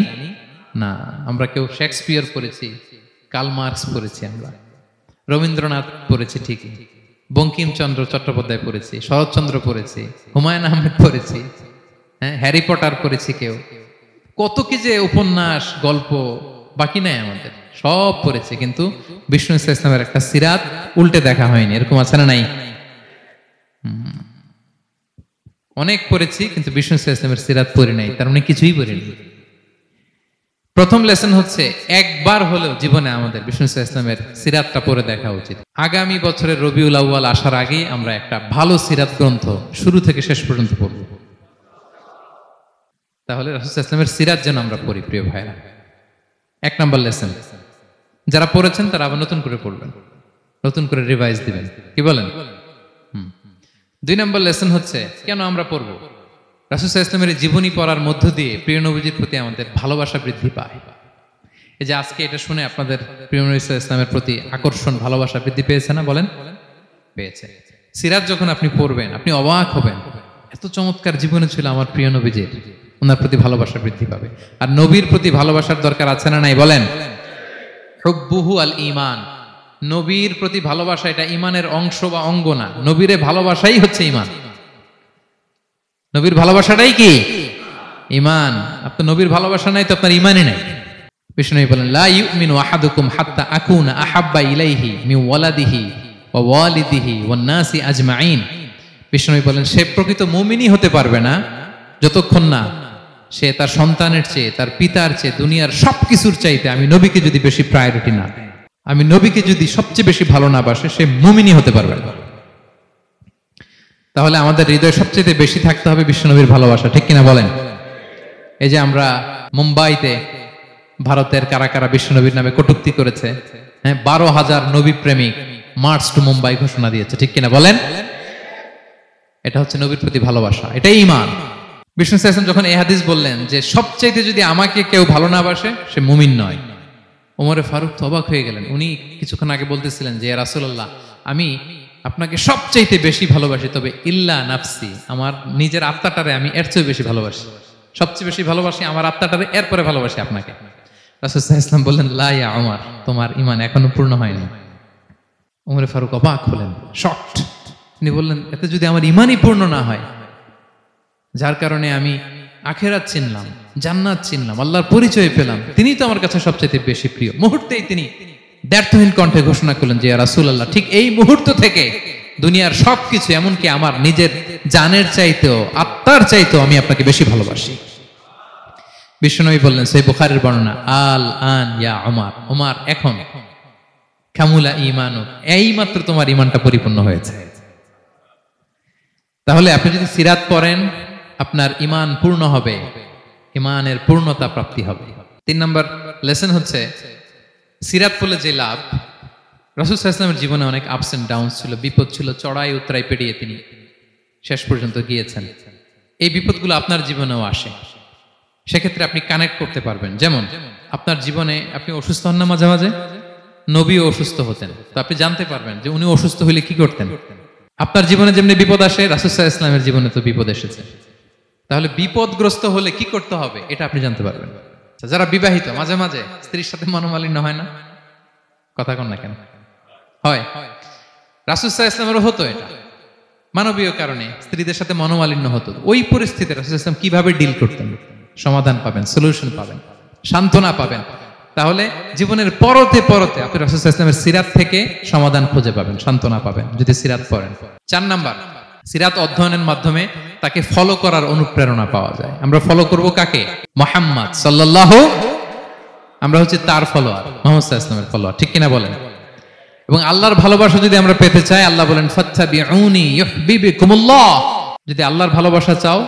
[SPEAKER 1] না। আমরা কেউ শেক্সপিয়ার পড়েছি, কার্ল মার্কস পড়েছি, আমরা রবীন্দ্রনাথ পড়েছি ঠিকই, বঙ্কিমচন্দ্র চট্টোপাধ্যায় পড়েছি, শরৎচন্দ্র পড়েছি, হুমায়ুন আহমেদ পড়েছি, হ্যাঁ, হ্যারি পটার পড়েছি, কেউ কত কি যে উপন্যাস গল্প বাকি নাই আমাদের, সব পড়েছি, কিন্তু বিষ্ণু ইসলামের একটা সিরাত উল্টে দেখা হয়নি। এরকম আছে না নাই? অনেক পড়েছি কিন্তু বিষ্ণু ইসলামের সিরাত পড়ি নাই, তার মানে কিছুই পড়িনি। প্রথম লেসন হচ্ছে একবার হলেও জীবনে আমাদের বিষ্ণু ইসলামের সিরাতটা পড়ে দেখা উচিত। আগামী বছরের রবিউল আউয়াল আসার আগে আমরা একটা ভালো সিরাত গ্রন্থ শুরু থেকে শেষ পর্যন্ত পড়ব। তাহলে রাসূল ইসলামের সিরাত যেন আমরা পড়ি প্রিয় ভাইরা। 1 নাম্বার লেসন, যারা পড়েছেন তারা আবার নতুন করে পড়বেন, নতুন করে রিভাইজ দিবেন। কি বলেন? 2 নাম্বার লেসন হচ্ছে কেন আমরা পড়ব? রাসূল ইসলামের জীবনী পড়ার মধ্য দিয়ে প্রিয় নবীজির প্রতি আমাদের ভালোবাসা বৃদ্ধি পায় এই যে আজকে এটা শুনে আপনাদের প্রিয় নবী সাল্লাল্লাহু আলাইহি ওয়াসাল্লামের প্রতি আকর্ষণ, ভালোবাসা বৃদ্ধি পেয়েছে না? বলেন, পেয়েছে। সিরাত যখন আপনি পড়বেন আপনি অবাক হবেন, এত চমৎকার জীবনে ছিল আমার প্রিয় নবীজির, ওনার প্রতি ভালোবাসা বৃদ্ধি পাবে। আর নবীর প্রতি ভালোবাসার দরকার আছে না নাই? বলেন। হুব্বুহু আল ঈমান, নবীর প্রতি ভালোবাসা এটা ঈমানের অংশ বা অঙ্গ না, নবীরে ভালোবাসাই হচ্ছে ঈমান। নবীর ভালোবাসাটাই কি? ঈমান। আপনার নবীর ভালোবাসা নাই তো আপনার ঈমানই নাই। বিষ্ণু বলেন, লা ইউমিনু আহাদুকুম হাত্তা আকুনা আহাব্বা ইলাইহি মিন ওয়ালাদিহি ওয়া ওয়ালিদিহি ওয়ান নাসি আজমাইন। বিষ্ণু বলেন, সে প্রকৃত মুমিনই হতে পারবে না যতক্ষণ না সে তার সন্তানের চেয়ে, তার পিতার চেয়ে, দুনিয়ার সবকিছুর চাইতে আমি নবীকে যদি বেশি প্রায়োরিটি না দেয়, আমি নবীকে যদি সবচেয়ে বেশি ভালো না বাসে, সে মুমিনই হতে পারবে না। তাহলে আমাদের হৃদয়ে সবচেয়ে বেশি থাকতে হবে বিশ্বনবীর ভালোবাসা, ঠিক কিনা বলেন? এই যে আমরা মুম্বাইতে ভারতের কারা কারা বিশ্বনবীর নামে কটূক্তি করেছে, হ্যাঁ, 12,000 নবী প্রেমিক মার্চ টু মুম্বাই ঘোষণা দিয়েছে, ঠিক কিনা বলেন? এটা হচ্ছে নবীর প্রতি ভালোবাসা, এটাই ঈমান। বিষ্ণু সাল্লাল্লাহু আলাইহি ওয়াসাল্লাম যখন এই হাদিস বললেন যে সবচাইতে যদি আমাকে কেউ ভালো না বাসে সে মুমিন নয়, ওমরে ফারুক তো অবাক হয়ে গেলেন। উনি কিছুক্ষণ আগে বলতেছিলেন যে ইয়া রাসূলুল্লাহ, আমি আপনাকে সবচাইতে বেশি ভালোবাসি, তবে ইল্লা নাফসি, আমার নিজের আত্মাটারে আমি এর চেয়ে বেশি ভালোবাসি, সবচেয়ে বেশি ভালোবাসি আমার আত্মাটারে, এরপরে ভালোবাসি আপনাকে। রাসূল সাল্লাল্লাহু আলাইহি ওয়াসাল্লাম বললেন, লা ইয়া ওমর, তোমার ঈমান এখনো পূর্ণ হয়নি। ওমরে ফারুক অবাক হলেন, শকড। তিনি বললেন, এতে যদি আমার ঈমানই পূর্ণ না হয়, যার কারণে আমি আখিরাত চিনলাম, জান্নাত চিনলাম, আল্লাহর পরিচয় পেলাম, তিনি তো আমার কাছে সবচেয়ে বেশি প্রিয়। মুহূর্তেই তিনি দ্ব্যর্থহীন কণ্ঠে ঘোষণা করলেন যে ইয়া রাসূলুল্লাহ, ঠিক এই মুহূর্ত থেকে দুনিয়ার সবকিছু, এমনকি আমার নিজের জানের চাইতেও, আত্মার চাইতেও আমি আপনাকে বেশি ভালোবাসি। বিশ্বনবী বললেন, সহিহ বুখারীর বর্ণনা, আল আন ইয়া ওমর, ওমর এখন কামুলা ঈমানুক, এই মাত্র তোমার ঈমানটা পরিপূর্ণ হয়েছে। তাহলে আপনি যদি সিরাত পড়েন আপনার ঈমান পূর্ণ হবে, ঈমানের পূর্ণতা প্রাপ্তি হবে। 3 নম্বর লেসন হচ্ছে সিরাত পড়লে যে লাভ। রাসূল সাল্লাল্লাহু আলাইহি ওয়াসাল্লামের জীবনে অনেক আপস এন্ড ডাউনস ছিল, বিপদ ছিল, চড়াই উতরাই পেরিয়ে তিনি শেষ পর্যন্ত গিয়েছেন। এই বিপদগুলো আপনার জীবনেও আসে, সেক্ষেত্রে আপনি কানেক্ট করতে পারবেন। যেমন আপনার জীবনে আপনি অসুস্থ হন না মাঝে মাঝে, নবীও অসুস্থ হতেন, তো আপনি জানতে পারবেন যে উনি অসুস্থ হলে কি করতেন। আপনার জীবনে যেমনি বিপদ আসে, রাসূল সাল্লাল্লাহু আলাইহি ওয়াসাল্লামের জীবনে তো বিপদ এসেছে, তাহলে বিপদগ্রস্ত হলে কি করতে হবে এটা আপনি জানতে পারবেন। যারা বিবাহিত, মাঝে মাঝে স্ত্রীর সাথে মনোমালিন্য হয় না? কথা কন না কেন? হয়। রাসূল সাল্লাল্লাহু আলাইহি ওয়াসাল্লামেরও হতো এটা, মানবীয় কারণে স্ত্রীদের সাথে মনোমালিন্য হতো। ওই পরিস্থিতিতে রাসূল সাল্লাল্লাহু আলাইহি ওয়াসাল্লাম কিভাবে ডিল করতেন? সমাধান পাবেন, সলিউশন পাবেন, সান্ত্বনা পাবেন। তাহলে জীবনের পরতে পরতে আপনি রাসূল সাল্লাল্লাহু আলাইহি ওয়াসাল্লামের সিরাত থেকে সমাধান খুঁজে পাবেন, সান্ত্বনা পাবেন যদি সিরাত পড়েন। 4 নাম্বার, সিরাত অধ্যয়নের মাধ্যমে তাকে ফলো করার অনুপ্রেরণা পাওয়া যায়। আমরা ফলো করব কাকে? মুহাম্মদ সাল্লাল্লাহু, আমরা হচ্ছে তার ফলোয়ার, মুহাম্মদ সাল্লাল্লাহু আলাইহি ওয়াসাল্লামের ফলোয়ার, ঠিক কিনা বলেন? এবং আল্লাহর ভালোবাসা যদি আমরা পেতে চাই, আল্লাহ বলেন ফাত্তাবিউনি ইউহিব্বুকুমুল্লাহ, যদি আল্লাহর ভালোবাসা চাও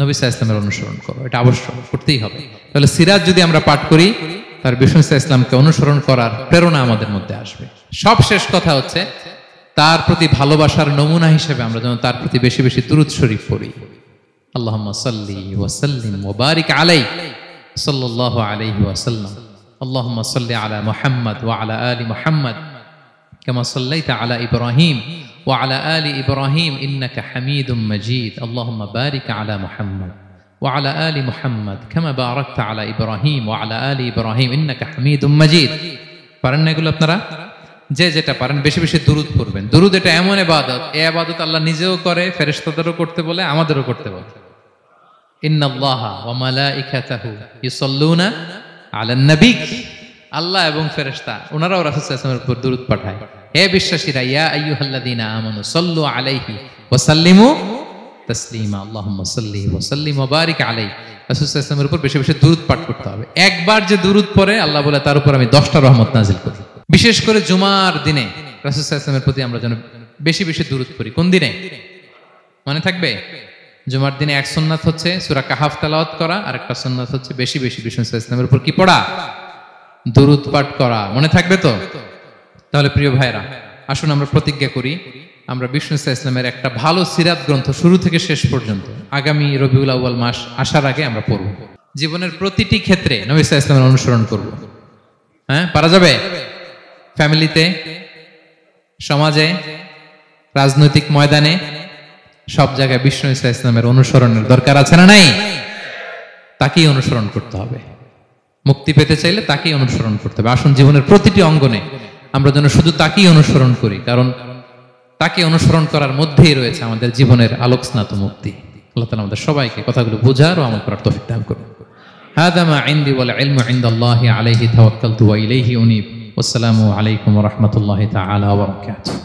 [SPEAKER 1] নবী সাল্লাল্লাহু আলাইহি ওয়াসাল্লামের অনুসরণ করো, এটা আবশ্যক, করতেই হবে। তাহলে সিরাত যদি আমরা পাঠ করি, তার বিষ্ণু সাল্লাল্লাহু আলাইহি ওয়াসাল্লামকে অনুসরণ করার প্রেরণা আমাদের মধ্যে আসবে। সবশেষ কথা হচ্ছে তার প্রতি ভালোবাসার নমুনা হিসেবে আমরা যেন তার প্রতি বেশি বেশি দুরূদ শরীফ পড়ি। আল্লাহুম্মা সাল্লি ওয়া সাল্লিম ওয়া বারিক আলাইহি সাল্লাল্লাহু আলাইহি ওয়া সাল্লাম। আল্লাহুম্মা সাল্লি আলা মুহাম্মদ ওয়া আলা আলি মুহাম্মদ কামা সাল্লাইতা আলা ইব্রাহিম ওয়া আলা আলি ইব্রাহিম ইন্নাকা হামিদুম মাজিদ। আল্লাহুম্মা বারিক আলা মুহাম্মদ ওয়া আলা আলি মুহাম্মদ কামা বারাকতা আলা ইব্রাহিম ওয়া আলা আলি ইব্রাহিম ইন্নাকা হামিদুম মাজিদ। পারেন না এগুলো আপনারা? যে যেটা পারেন বেশি বেশি দুরূদ পড়বেন। দুরূদ এটা এমন ইবাদত, এই ইবাদত আল্লাহ নিজেও করে, ফেরেশতাদেরও করতে বলে, আমাদেরও করতে বলে। ইন্নাল্লাহা ওয়া মালাইকাতাহু ইউসাল্লুনা আলান নবী, আল্লাহ এবং ফেরেশতা ওনারাও রাসূল সাল্লাল্লাহু আলাইহি ওয়াসাল্লামের উপর দুরূদ পাঠায়। হে বিশ্বাসীরা, ইয়া আইয়ুহাল্লাযীনা আমানু সাল্লু আলাইহি ওয়া সাল্লিমু তাসলিমা। আল্লাহুম্মা সাল্লি ওয়া সাল্লিম ওয়া বারিক আলাইহি। রাসূল সাল্লাল্লাহু আলাইহি ওয়াসাল্লামের উপর বেশি বেশি দুরূদ পাঠ করতে হবে। একবার যে দুরূদ পড়ে আল্লাহ বলে তার উপর আমি 10টা রহমত নাযিল করি। বিশেষ করে জুমার দিনে রাসূল সাল্লাল্লাহু আলাইহি ওয়াসাল্লামের প্রতি আমরা যেন বেশি বেশি দুরূদ পড়ি। কোন দিনে মনে থাকবে? জুমার দিনে এক সুন্নাত হচ্ছে সূরা কাহাফ তেলাওয়াত করা, আর একটা সুন্নাত হচ্ছে বেশি বেশি বিষ্ণু সাল্লাল্লাহু আলাইহি ওয়াসাল্লামের উপর কি পড়া? দুরূদ পাঠ করা। মনে থাকবে তো? তাহলে প্রিয় ভাইরা, আসুন আমরা প্রতিজ্ঞা করি, আমরা বিষ্ণু সাল্লাল্লাহু আলাইহি ওয়াসাল্লামের একটা ভালো সিরাত গ্রন্থ শুরু থেকে শেষ পর্যন্ত আগামী রবিউল আউয়াল মাস আসার আগে আমরা পড়ব। জীবনের প্রতিটি ক্ষেত্রে নবী সাল্লাল্লাহু আলাইহি ওয়াসাল্লামের অনুসরণ করব। হ্যাঁ, পারা যাবে? ফ্যামিলিতে, সমাজে, রাজনৈতিক ময়দানে, সব জায়গায় বিষ্ণু ইসা ইসলামের অনুসরণের দরকার আছে না নাই? তাকেই অনুসরণ করতে হবে। মুক্তি পেতে চাইলে তাকেই অনুসরণ করতে হবে। আসুন জীবনের প্রতিটি অঙ্গনে আমরা যেন শুধু তাকেই অনুসরণ করি, কারণ তাকে অনুসরণ করার মধ্যেই রয়েছে আমাদের জীবনের আলোকস্নাত মুক্তি। আল্লাহ তাআলা আমাদের সবাইকে কথাগুলো বোঝার ও আমল করার তৌফিক দান করুন। হাদা মা ইনদি ওয়াল ইলমু ইনদাল্লাহি আলাইহি তাওয়াক্কালতু ওয়া ইলাইহি উনীব। ওয়াসসালামু আলাইকুম ওয়া রাহমাতুল্লাহি তাআলা ওয়া বারাকাতুহু।